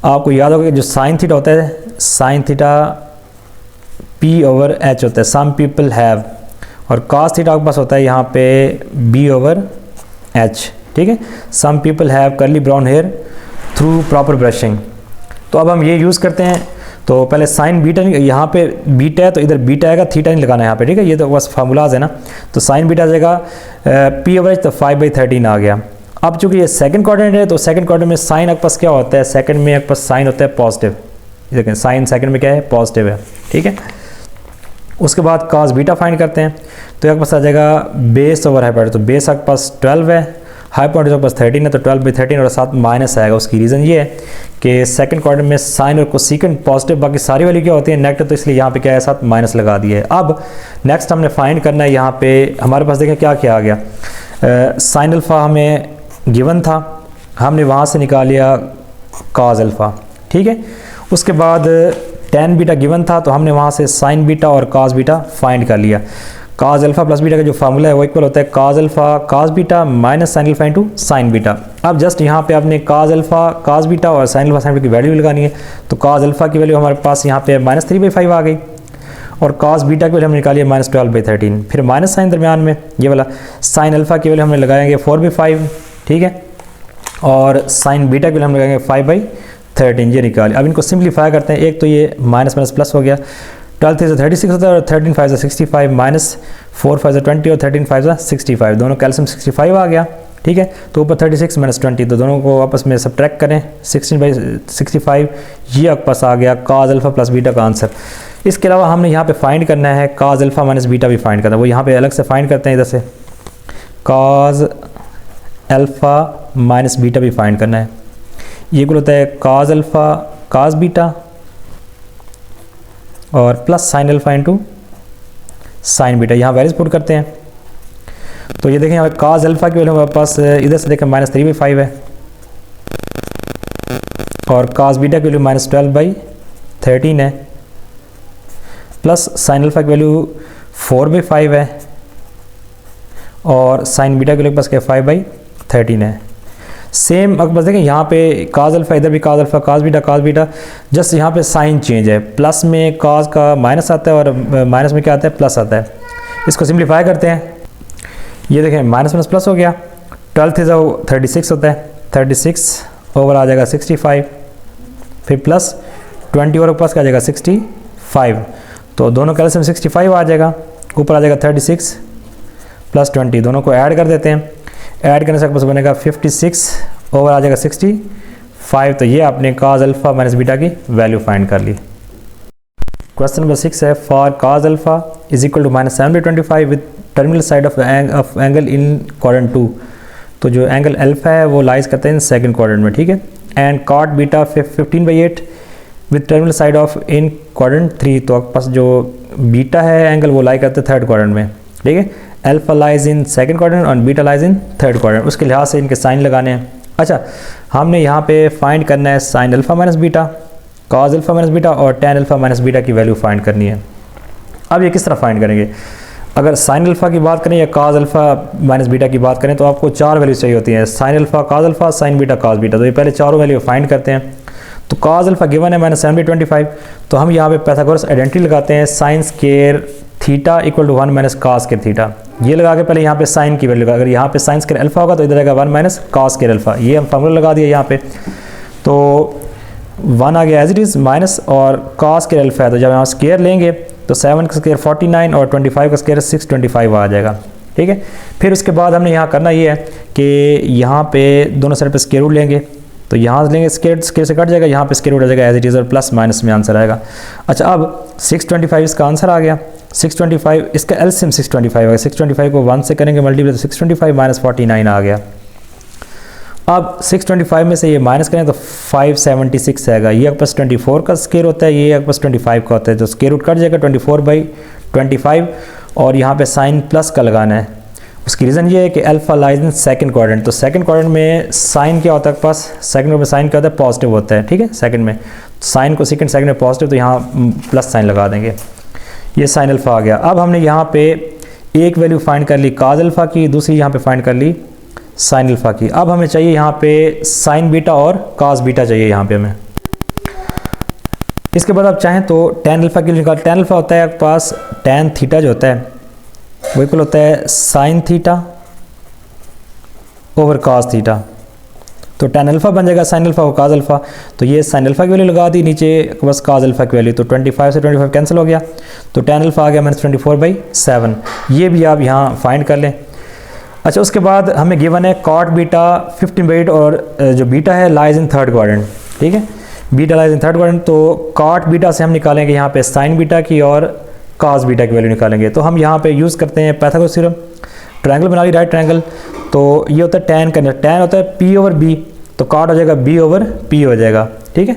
आपको याद होगा कि जो साइन थीटा होता है, sine theta P over H होता है, सम पीपल हैव, और कास थीटा आपके पास होता है यहाँ पे B ओवर H, ठीक है। Some people have curly brown hair through proper brushing, तो अब हम ये यूज़ करते हैं। तो पहले साइन बीटा, यहाँ पे बीटा है तो इधर बीटा आएगा, थीटा नहीं लगाना है यहाँ पे, ठीक है। ये तो बस फार्मूलाज है ना, तो साइन बीटा आ जाएगा P ओवर H, तो 5/13 आ गया। अब चूंकि ये सेकंड क्वाड्रेंट है तो सेकंड क्वाड्रेंट में साइन आपके पास क्या होता है, सेकंड में आपके पास साइन होता है पॉजिटिव, देखें साइन सेकंड में क्या है पॉजिटिव है, ठीक है। उसके बाद कास बीटा फाइंड करते हैं, तो आपके पास आ जाएगा बेस ओवर हाइपोटेन्यूज, तो बेस आपके पास 12 है, हाइपोटेन्यूज आपके पास 13 है, तो 12/13 और साथ माइनस आएगा। उसकी रीज़न ये है कि सेकंड क्वाड्रेंट में साइन और कोसेकेंट पॉजिटिव, बाकी सारी वैल्यू क्या होती है नेगेटिव, तो इसलिए यहाँ पे क्या है साथ माइनस लगा दिया है। अब नेक्स्ट हमने फाइंड करना है, यहाँ पे हमारे पास देखें क्या क्या आ गया, साइन अल्फ़ा हमें गिवन था, हमने वहाँ से निकाल लिया काज अल्फ़ा, ठीक है। उसके बाद tan बीटा गिवन था तो हमने वहाँ से साइन बीटा और काज बीटा फाइंड कर लिया। काज अल्फ़ा प्लस बीटा का जो फार्मूला है वो इक्वल होता है काज अल्फ़ा काज beta minus sine alpha into sine beta. अब जस्ट यहाँ पे आपने काज अल्फ़ा काज बीटा और साइन अल्फ़ा साइन बीटा की वैल्यू लगानी है, तो काज अल्फ़ा की वैल्यू हमारे पास यहाँ पे -3/5 आ गई और काज बीटा की वैल्यू हमने निकाली है -12/13, फिर माइनस साइन दरमियान में ये वाला, साइन अल्फ़ा की वैल्यू हमने लगाएंगे 4/5, ठीक है, और साइन बीटा की वैल्यू हम लगाएंगे 5/13, ये निकाले। अब इनको सिंप्लीफाई करते हैं, एक तो ये माइनस माइनस प्लस हो गया, 12 3 से 36 होता है और 13 5 से 65, -4 5 से 20 और 13 5 से 65, दोनों कैल्शियम 65 आ गया, ठीक है। तो ऊपर 36 -20, तो दोनों को आपस में सब्ट्रैक्ट करें, 16/65, ये आपके पास आ गया काज अल्फ़ा प्लस बीटा का आंसर। इसके अलावा हमने यहाँ पे फाइंड करना है काज अल्फ़ा माइनस बीटा भी फाइंड करना है, वो यहाँ पे अलग से फाइंड करते हैं इधर से। कॉज अल्फ़ा माइनस बीटा भी फाइंड करना है। ये इक्वल होता है कॉज अल्फ़ा कॉज बीटा और plus sine alpha into sine beta. यहाँ वैल्यूज पुट करते हैं तो ये देखें यहाँ पे कॉज अल्फ़ा की वैल्यू हमारे पास इधर से देखें -3/5 है और कॉज बीटा की वैल्यू -12/13 है, प्लस साइन अल्फ़ा की वैल्यू 4/5 है और साइन बीटा की वैल्यू पास क्या 5/13 है। सेम अब बस देखें यहाँ पे काज अल्फ़ा, इधर भी काज अल्फ़ा काज बीटा, जस्ट यहाँ पे साइन चेंज है, प्लस में काज का माइनस आता है और माइनस में क्या आता है प्लस आता है। इसको सिंप्लीफाई करते हैं, ये देखें माइनस माइनस प्लस हो गया, 12 से 36 होता है, 36 ओवर आ जाएगा 65, फिर प्लस 20 और प्लस क्या आ जाएगा 65, तो दोनों का एलसीएम 65 आ जाएगा, ऊपर आ जाएगा 36 प्लस 20, दोनों को ऐड कर देते हैं, ऐड करने से आपके पास बनेगा 56 ओवर आ जाएगा 65। तो ये आपने काज अल्फ़ा माइनस बीटा की वैल्यू फाइंड कर ली। क्वेश्चन नंबर 6 है for cos alpha is equal to -7/25 with terminal side of angle in quadrant 2। तो जो एंगल अल्फ़ा है वो लाइज करते हैं सेकंड क्वाड्रेंट में, ठीक है। And cot beta 15/8 with terminal side of in quadrant 3। तो आपके पास जो बीटा है एंगल वो लाई करते हैं थर्ड क्वाड्रेंट में, ठीक है। Alpha lies in second quadrant और beta lies in third quadrant, उसके लिहाज से इनके साइन लगाने हैं। अच्छा, हमने यहाँ पे फाइंड करना है sine alpha minus beta, cos alpha minus beta और टैन अल्फ़ा माइनस बीटा की वैल्यू फाइंड करनी है। अब ये किस तरह फाइंड करेंगे, अगर साइन अल्फ़ा की बात करें या कॉज अल्फ़ा माइनस बीटा की बात करें तो आपको 4 वैल्यू चाहिए होती हैं, sine alpha cos alpha sine beta cos beta. तो ये पहले चारों वैल्यू फाइंड करते हैं। तो कॉज अल्फ़ा गिवन है -7/25, तो हम यहाँ पे पाइथागोरस आइडेंटिटी लगाते हैं, sine square theta equal to 1 minus cos square theta. ये लगा के पहले यहाँ पे साइन की वैल्यू लगा, अगर यहाँ पे साइन स्क्वायर अल्फ़ा होगा तो इधर आएगा 1 माइनस कॉस स्क्वायर अल्फ़ा, ये हम फार्मूला लगा दिया यहाँ पे। तो 1 आ गया एज इट इज़ माइनस और कॉस स्क्वायर अल्फ़ा है, तो जब यहाँ स्क्वायर लेंगे तो 7 का स्क्वायर 49 और 25 का स्क्वायर 625 आ जाएगा, ठीक है। फिर उसके बाद हमने यहाँ करना ये है कि यहाँ पे दोनों साइड पे स्क्वायर रूट लेंगे, तो यहाँ लेंगे स्क्वायर से कट जाएगा, यहाँ पे स्क्वायर रूट आ जाएगा एज इट इज़ और प्लस माइनस में आंसर आएगा। अच्छा, अब 625 इसका आंसर आ गया, 625 इसका एलसीएम 625 आ गया, 625 को 1 से करेंगे मल्टीप्लाई तो 625 माइनस 49 आ गया। अब 625 में से ये माइनस करें तो 576 आएगा, ये आपके पास 24 का स्क्वायर होता है, ये आपके पास 25 का होता है, तो स्क्वायर रूट कट जाएगा 24/25 और यहाँ पे साइन प्लस का लगाना है। उसकी रीज़न ये है कि alpha lies in second quadrant, तो सेकंड क्वाड्रेंट में साइन क्या होता है आपके पास, सेकंड में साइन क्या होता है पॉजिटिव होता है, ठीक है। सेकंड में साइन को सेकंड में पॉजिटिव, तो यहाँ प्लस साइन लगा देंगे, ये साइन अल्फ़ा आ गया। अब हमने यहाँ पे एक वैल्यू फाइंड कर ली काज अल्फ़ा की, दूसरी यहाँ पे फाइंड कर ली साइन अल्फ़ा की। अब हमें चाहिए यहाँ पे साइन बीटा और काज बीटा चाहिए यहाँ पे हमें। इसके बाद आप चाहें तो टैन अल्फ़ा की निकाल, टैन अल्फ़ा होता है आपके पास टैन थीटा जो होता है वो इक्वल होता है साइन थीटा ओवर काज थीटा, तो टैन अल्फ़ा बन जाएगा साइन अल्फ़ा और काज अल्फ़ा। तो ये साइन अल्फ़ा की वैल्यू लगा दी, नीचे बस काज अल्फ़ा की वैल्यू, तो 25 से 25 कैंसिल हो गया, तो टैन अल्फ़ा आ गया -24/7। ये भी आप यहाँ फाइंड कर लें। अच्छा, उसके बाद हमें गिवन है कॉट बीटा 15/8 और जो बीटा है लाइज इन थर्ड क्वाड्रेंट, ठीक है, beta lies in third quadrant. तो कॉट बीटा से हम निकालेंगे यहाँ पे साइन बीटा की और काज बीटा की वैल्यू निकालेंगे। तो हम यहाँ पे यूज़ करते हैं पाइथागोरस थ्योरम, ट्रायंगल बना ली राइट ट्रायंगल, तो ये होता है टैन का, टैन होता है P ओवर B, तो कॉट हो जाएगा B ओवर P हो जाएगा, ठीक है।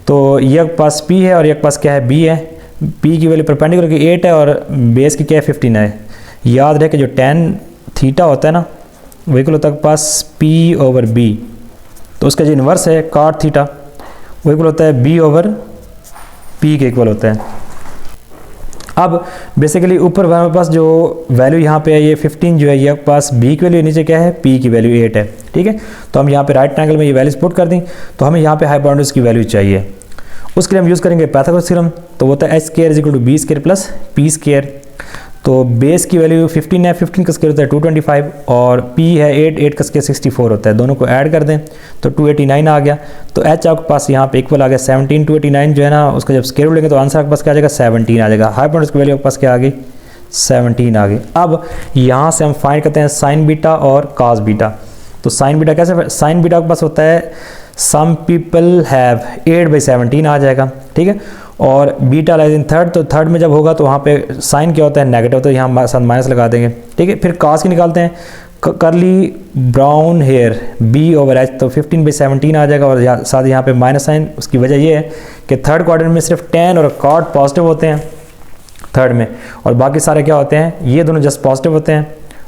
तो ये एक पास P है और एक पास क्या है B है, P की वैल्यू परपेंडिकुलर की 8 है और बेस की क्या है 15 है। याद रहे कि जो टैन थीटा होता है ना वो इक्वल होता है पास P ओवर B, तो उसका जो इन्वर्स है कॉट थीटा वो इक्वल होता है B ओवर P के इक्वल होता है। अब बेसिकली ऊपर हमारे पास जो वैल्यू यहाँ पे है ये 15 जो है ये आपके पास B की वैल्यू, नीचे क्या है P की वैल्यू 8 है, ठीक है। तो हम यहाँ पे राइट ट्रायंगल में ये वैल्यूज पुट कर दी, तो हमें यहाँ पे हाइपोटेन्यूज की वैल्यू चाहिए, उसके लिए हम यूज़ करेंगे पाइथागोरस थ्योरम। तो वो होता है h² = b² + p²। तो बेस की वैल्यू 15 है, 15 का स्क्वायर होता है 225 और p है 8, 8 का स्क्वायर 64 होता है, दोनों को ऐड कर दें तो 289 आ गया। तो h आपके पास यहाँ पे इक्वल आ गया 17, 289 जो है ना उसका जब स्क्वायर लेंगे तो आंसर आपके पास क्या आ जाएगा 17 आ जाएगा। हाइपोटेन्यूज की वैल्यू आपके पास क्या आ गई 17 आ गई। अब यहाँ से हम फाइंड करते हैं साइन बीटा और काज बीटा। तो साइन बीटा कैसे, साइन बीटा के पास होता है सम पीपल हैव 8/17 आ जाएगा, ठीक है। और बीटा लाइज इन थर्ड, तो थर्ड में जब होगा तो वहाँ पे साइन क्या होता है नेगेटिव, तो यहाँ साथ माइनस लगा देंगे, ठीक है। फिर काज की निकालते हैं, करली ब्राउन हेयर B/H, तो 15/17 आ जाएगा। और साथ यहाँ पे माइनस साइन, उसकी वजह ये है कि थर्ड क्वाड्रेंट में सिर्फ tan और cot पॉजिटिव होते हैं थर्ड में, और बाकी सारे क्या होते हैं, ये दोनों जस्ट पॉजिटिव होते हैं,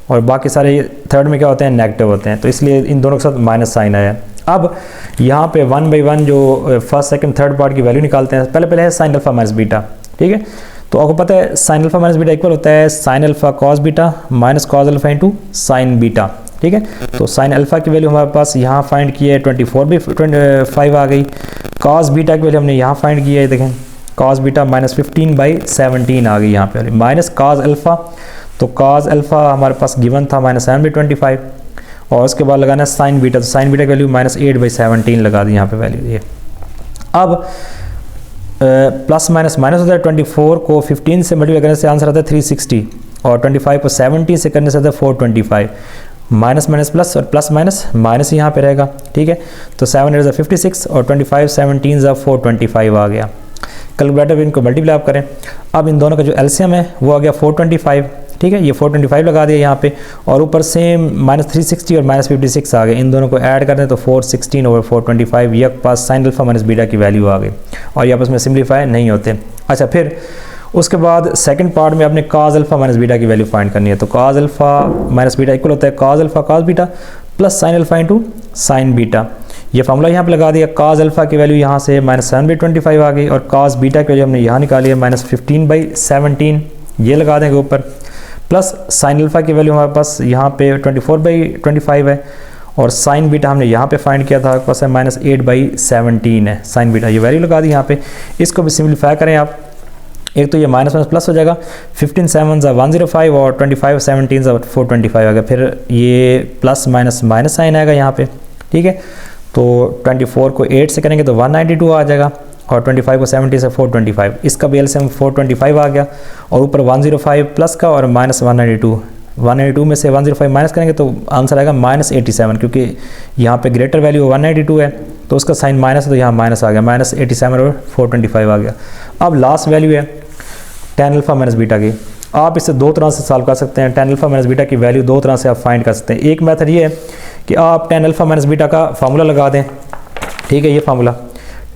और बाकी सारे थर्ड में क्या होते हैं, नेगेटिव होते हैं। तो इसलिए इन दोनों के साथ माइनस साइन आया। अब यहाँ पे 1 by 1 जो फर्स्ट सेकंड थर्ड पार्ट की वैल्यू निकालते हैं। पहले है साइन अल्फा माइनस बीटा, ठीक है। तो आपको पता है sine alpha minus beta equal होता है sine alpha cos beta minus cos alpha into sine beta, ठीक है। तो साइन अल्फा की वैल्यू हमारे पास यहाँ फाइंड की है 24/5 आ गई। कॉस बीटा की वैल्यू हमने यहाँ फाइंड की है, देखें कॉस बीटा माइनस 15/17 आ गई यहाँ पे, माइनस कॉस अल्फा, तो कॉस अल्फा हमारे पास गिवन था -7/25, और उसके बाद लगाना है साइन बीटा, तो साइन बीटा की वैल्यू -8/17 लगा दी यहाँ पे वैल्यू ये। अब प्लस माइनस माइनस होता है, 24 को 15 से मल्टीप्लाई करने से आंसर आता है 360, और 25 को 70 से करने से आता है 425। माइनस माइनस प्लस और प्लस माइनस माइनस यहाँ पे रहेगा, ठीक है। तो 7 8 56 और 25 17 425 आ गया। कैलकुलेटर इनको मल्टीप्लाई आप करें। अब इन दोनों का जो एलसीएम है वो आ गया 425, ठीक है। ये 425 लगा दिया यहाँ पे, और ऊपर सेम -360 और -56 आ गए। इन दोनों को ऐड कर दें तो 416/425, ये पास साइन अल्फा माइनस बीटा की वैल्यू आ गई, और ये आपस में सिंप्लीफाई नहीं होते। अच्छा, फिर उसके बाद सेकंड पार्ट में आपने कॉस अल्फा माइनस बीटा की वैल्यू फाइंड करनी है। तो cos alpha minus beta equal होता है cos alpha cos beta plus sine alpha into sine beta. ये फार्मूला यहाँ पे लगा दिया। कॉस अल्फा की वैल्यू यहाँ से -7/25 आ गई, और कॉस बीटा की वैल्यू हमने यहाँ निकाली है -15/17, ये लगा देंगे ऊपर, प्लस साइन अल्फा की वैल्यू हमारे पास यहाँ पे 24/25 है, और साइन बीटा हमने यहाँ पे फाइंड किया था, हमारे पास है -8/17 है साइन बीटा, ये वैल्यू लगा दी यहाँ पे। इसको भी सिम्प्लीफाई करें आप, एक तो ये माइनस माइनस प्लस हो जाएगा, 15 7 105 और 25 17 425 आ गया। फिर ये प्लस माइनस माइनस साइन आएगा यहाँ पे, ठीक है। तो 24 को 8 से करेंगे तो 192 आ जाएगा, और 25 को 70 से 425, इसका भी एलसीएम 425 आ गया, और ऊपर 105 प्लस का और माइनस 192 में से 105 माइनस करेंगे तो आंसर आएगा -87, क्योंकि यहाँ पे ग्रेटर वैल्यू 192 है तो उसका साइन माइनस है, तो यहाँ माइनस आ गया, -87 और 425 आ गया। अब लास्ट वैल्यू है tan अल्फा माइनस बीटा की। आप इसे दो तरह से सॉल्व कर सकते हैं। tan अल्फा माइनस बीटा की वैल्यू दो तरह से आप फाइंड कर सकते हैं। एक मेथड ये है कि आप tan अल्फा माइनस बीटा का फार्मूला लगा दें, ठीक है, ये formula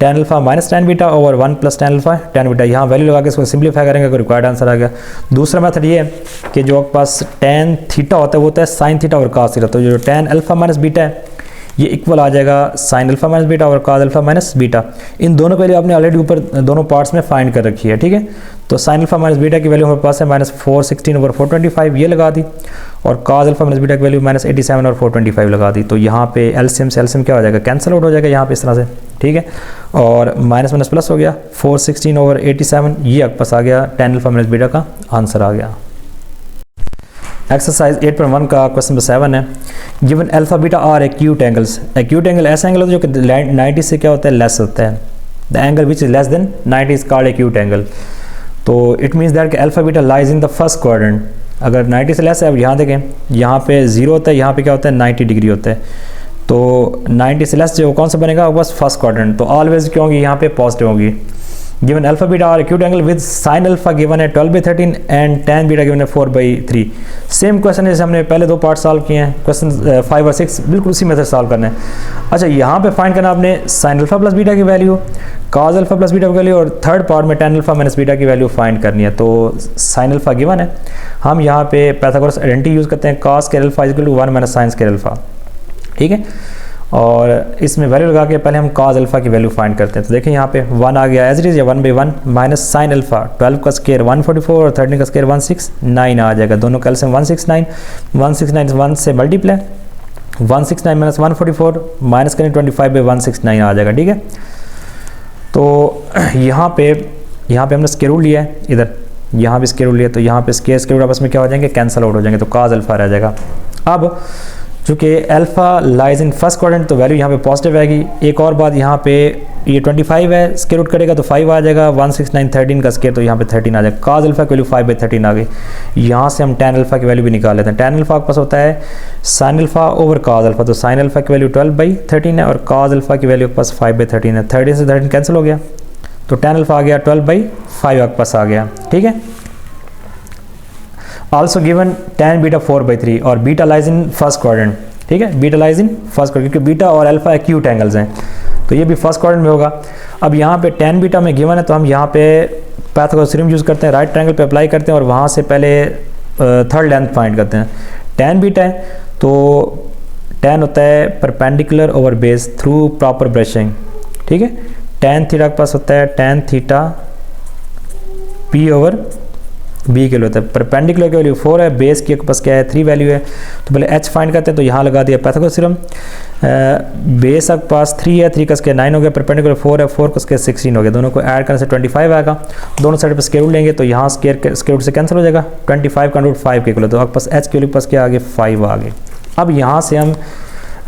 tan alpha minus tan beta over 1 + tan alpha tan beta, यहाँ वैल्यू लगा के इसको सिंप्लीफाई करेंगे अगर रिक्वायर्ड आंसर आ गया। दूसरा मेथड ये है कि जो आपके पास tan थीटा होता है वो होता है sin थीटा और cos थीटा, तो जो tan अल्फा माइनस बीटा है ये इक्वल आ जाएगा sin अल्फा माइनस बीटा और cos अल्फा माइनस बीटा। इन दोनों के लिए आपने ऑलरेडी ऊपर दोनों पार्ट्स में फाइंड कर रखी है, ठीक है। तो sin अल्फा माइनस बीटा की वैल्यू हमारे पास है -416/425, ये लगा दी, और cos अल्फा माइनस बीटा की वैल्यू -87 और 425 लगा दी। तो यहाँ पे एलसीएम से एलसीएम क्या हो जाएगा, कैंसिल आउट हो जाएगा यहाँ पे इस तरह से, ठीक है। और माइनस माइनस प्लस हो गया, 416/87, ये आपके पास आ गया tan अल्फा माइनस बीटा का आंसर आ गया। एक्सरसाइज 8.1 का क्वेश्चन नंबर 7 है, given alpha beta are acute angles. Acute angle ऐसा एंगल होता है जो कि 90 से क्या होता है, लेस होता है। The angle which is less than 90 is called acute angle. तो इट मीन्स दैट कि alpha beta lies in the first quadrant. अगर 90 से लेस है, अब यहाँ देखें, यहाँ पे 0 होता है, यहाँ पे क्या होता है 90 डिग्री होता है। तो 90 से लेस जो कौन सा बनेगा, बस फर्स्ट क्वाड्रेंट। तो ऑलवेज क्या होगी, यहाँ पे पॉजिटिव होगी। Given alpha beta are acute angle with sine alpha given है 12/13 एंड tan बीटा गिवन है 4/3। सेम क्वेश्चन है जैसे हमने पहले दो पार्ट सॉल्व किए हैं, क्वेश्चन 5 और 6 बिल्कुल उसी मेथड सॉल्व करना है। अच्छा, यहाँ पे फाइंड करना आपने साइन अल्फा प्लस बीटा की value, cos alpha plus beta की वैल्यू, और थर्ड पार्ट में tan अल्फा माइनस बीटा की वैल्यू फाइंड करनी है। तो साइन अल्फा गिवन है, हम यहाँ पे पाइथागोरस आइडेंटिटी यूज़ करते हैं, cos square alpha equal to 1 - sin square alpha, ठीक है। और इसमें वैल्यू लगा के पहले हम cos अल्फा की वैल्यू फाइंड करते हैं। तो देखें यहाँ पे 1 आ गया एज इट इज, या 1/1 माइनस साइन अल्फा 12 का स्क्वायर 144 और 13 का स्क्वायर 169 आ जाएगा। दोनों का एलसीएम 169, 169 1 से मल्टीप्लाई, 169 माइनस 144 माइनस करें 25/169 आ जाएगा, ठीक है। तो यहाँ पे हमने स्क्वायर रूट लिया है, इधर यहाँ भी स्क्वायर रूट लिया, तो यहाँ पे स्क्वायर रूट आपस में क्या हो जाएंगे, कैंसिल आउट हो जाएंगे, तो cos अल्फा रह जाएगा। अब चूँकि alpha lies in first quadrant तो वैल्यू यहाँ पे पॉजिटिव आएगी। एक और बात, यहाँ पे ये 25 है, स्क्वायर रूट करेगा तो 5 आ जाएगा, 169 13 का स्क्वायर तो यहाँ पे 13 आ जाएगा। cos अल्फा की वैल्यू 5/13 आ गई। यहाँ से हम tan अल्फा की वैल्यू भी निकाल लेते हैं। tan अल्फा के पास होता है sin alpha over cos alpha, तो sin अल्फा की वैल्यू 12/13 है, और cos अल्फा की वैल्यू के पास 5/13 है। 13 से 13 कैंसिल हो गया, तो tan अल्फा आ गया 12/5 आपके पास आ गया, ठीक है। आल्सो गिवन tan बीटा 4/3 और beta lies in first quadrant, ठीक है, beta lies in first quadrant क्योंकि बीटा और अल्फा एक्यूट एंगल्स हैं, तो ये भी फर्स्ट क्वाड्रेंट में होगा। अब यहाँ पे tan बीटा में गिवन है तो हम यहाँ पे पाइथागोरस थ्योरम यूज़ करते हैं, राइट ट्रायंगल पे अप्लाई करते हैं और वहाँ से पहले थर्ड लेंथ फाइंड करते हैं। tan बीटा है तो tan होता है perpendicular over base through proper brushing, ठीक है। tan थीटा के पास होता है tan theta p over b के लिए होता है, परपेंडिकुलर की वैल्यू 4 है, बेस के पास क्या है 3 वैल्यू है, तो पहले h फाइंड करते हैं, तो यहाँ लगा दिया पाइथागोरस थ्योरम। बेस आपके पास 3 है, 3 का स्क्वायर 9 हो गया, परपेंडिकुलर 4 है, 4 का स्क्वायर 16 हो गया, दोनों को ऐड करने से 25 आएगा। दोनों साइड पर स्क्वायर रूट लेंगे तो यहाँ स्क्वायर रूट से कैंसिल हो जाएगा, 25 का रूट 5 के इक्वल, तो आपके पास h के पास क्या आ गया 5 आ गए। अब यहाँ से हम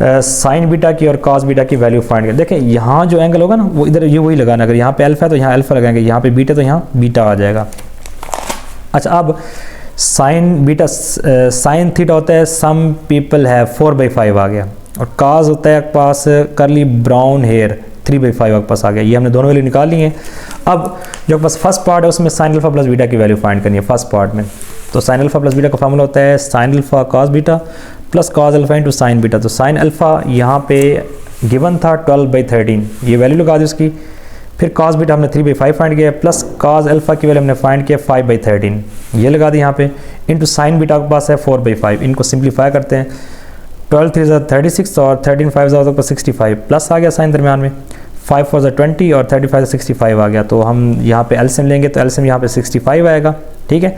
साइन बीटा की और कॉस बीटा की वैल्यू फाइंड करें। देखें यहाँ जो एंगल होगा ना वो इधर ये वही लगाना, अगर यहाँ पे अल्फा है तो यहाँ अल्फा लगाएंगे, यहाँ पे बीटा तो यहाँ बीटा आ जाएगा। अच्छा, अब साइन बीटा साइन थीटा होता है सम पीपल है 4/5 आ गया, और काज होता है आपके पास करली ब्राउन हेयर 3/5 आपके पास आ गया। ये हमने दोनों वैल्यू निकाल ली हैं। अब जो आपके पास फर्स्ट पार्ट है उसमें साइन अल्फा प्लस बीटा की वैल्यू फाइंड करनी है फर्स्ट पार्ट में, तो साइन अल्फा प्लस बीटा का फार्मूला होता है sine alpha cos beta plus cos alpha into sine beta. तो साइन अल्फा यहाँ पे गिवन था 12/13, ये वैल्यू लगा दी उसकी, फिर कॉस बीटा हमने 3/5 फाइंड किया, प्लस कॉस अल्फा की वैल्यू हमने फाइंड किया 5/13, ये लगा दी यहाँ पे, इंटू साइन बीटा के पास है 4/5। इनको सिंप्लीफाई करते हैं, 12 3 36 और 13 5 65, प्लस आ गया साइन दरमियान में, 5 4 20 और 35 65 आ गया। तो हम यहाँ पे एलसीएम लेंगे तो एलसीएम यहाँ पे 65 आएगा, ठीक है।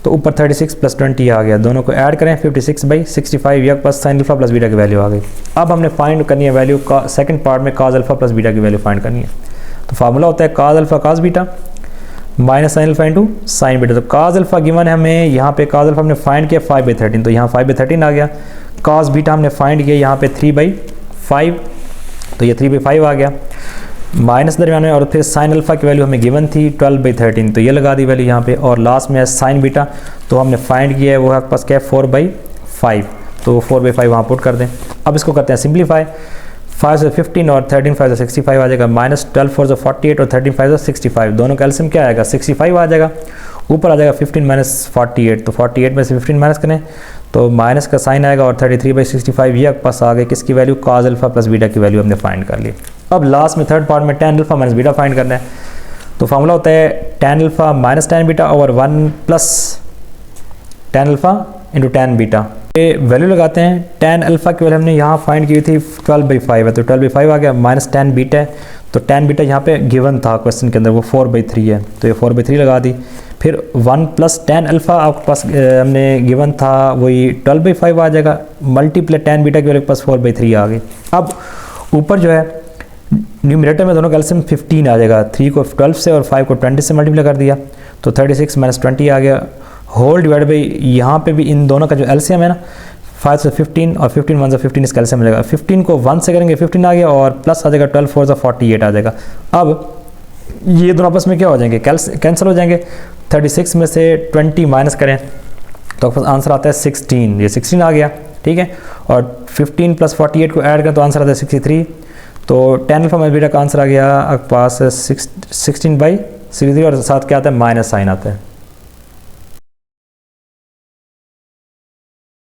तो ऊपर 36 प्लस 20 आ गया, दोनों को ऐड करें 56/65, या plus sine alpha plus beta की वैल्यू आ गई। अब हमने फाइंड करनी है वैल्यू का सेकंड पार्ट में कॉस अल्फा प्लस बीटा की वैल्यू फाइंड करनी है। तो फार्मूला होता है cos alpha cos beta minus sine alpha into sine beta. तो कॉस अल्फा गिवन है हमें, यहाँ पे कॉस अल्फा हमने फाइंड किया 5/13, तो यहाँ 5/13 आ गया। कॉस बीटा हमने फाइंड किया यहाँ पे 3/5, तो ये 3/5 आ गया, माइनस दरमियान में, और फिर साइन अल्फा की वैल्यू हमें गिवन थी 12/13, तो ये लगा दी वैल्यू यहाँ पे, और लास्ट में है साइन बीटा, तो हमने फाइंड किया है वो आपके पास क्या है 4/5, तो 4/5 वहाँ पुट कर दें। अब इसको करते हैं सिंप्लीफाई, 5 से 15 और 13 5 से 65 आ जाएगा, माइनस 12 4 से 48 और 13 5 से 65, दोनों का एलसीएम क्या आएगा 65 आ जाएगा, ऊपर आ जाएगा 15 माइनस 48, तो 48 में से 15 माइनस करें तो माइनस का साइन आएगा, और 33/65 ये आपके पास आ गए किसकी value cos alpha plus beta की वैल्यू हमने फाइंड कर ली। अब लास्ट में थर्ड पार्ट में tan alpha minus beta find करना है, तो फार्मूला होता है tan alpha minus tan beta over 1 plus tan alpha into tan beta. ये वैल्यू लगाते हैं, tan अल्फा की वैल्यू हमने यहाँ फाइंड की थी 12/5 है, तो 12/5 आ गया, माइनस tan बीटा है, तो tan बीटा यहाँ पे गिवन था क्वेश्चन के अंदर वो 4/3 है, तो ये 4/3 लगा दी। फिर 1 प्लस tan अल्फा आपके पास हमने गिवन था वही 12/5 आ जाएगा, मल्टीप्लाई tan बीटा की वैल्यू के पास 4/3 आ गई। अब ऊपर जो है न्यूमरेटर में दोनों का एलसीएम 15 आ जाएगा, 3 को 12 से और 5 को 20 से मल्टीप्लाई कर दिया, तो 36 माइनस 20 आ गया, होल डिवाइड बाई यहाँ पे भी इन दोनों का जो एलसीएम है ना 5 से 15 और 15 1 से 15 इसका एलसीएम मिलेगा, 15 को 1 से करेंगे 15 आ गया, और प्लस आ जाएगा 12 4 से 48 आ जाएगा। अब ये दोनों आपस में क्या हो जाएंगे कैंसिल हो जाएंगे, 36 में से 20 माइनस करें तो आपके पास आंसर आता है 16, ये 16 आ गया, ठीक है, और 15 प्लस 48 को ऐड करें तो आंसर आता है 63, तो tan अल्फा माइनस बीटा का आंसर आ गया आपके पास 16/63, और साथ क्या आता है माइनस साइन आता है।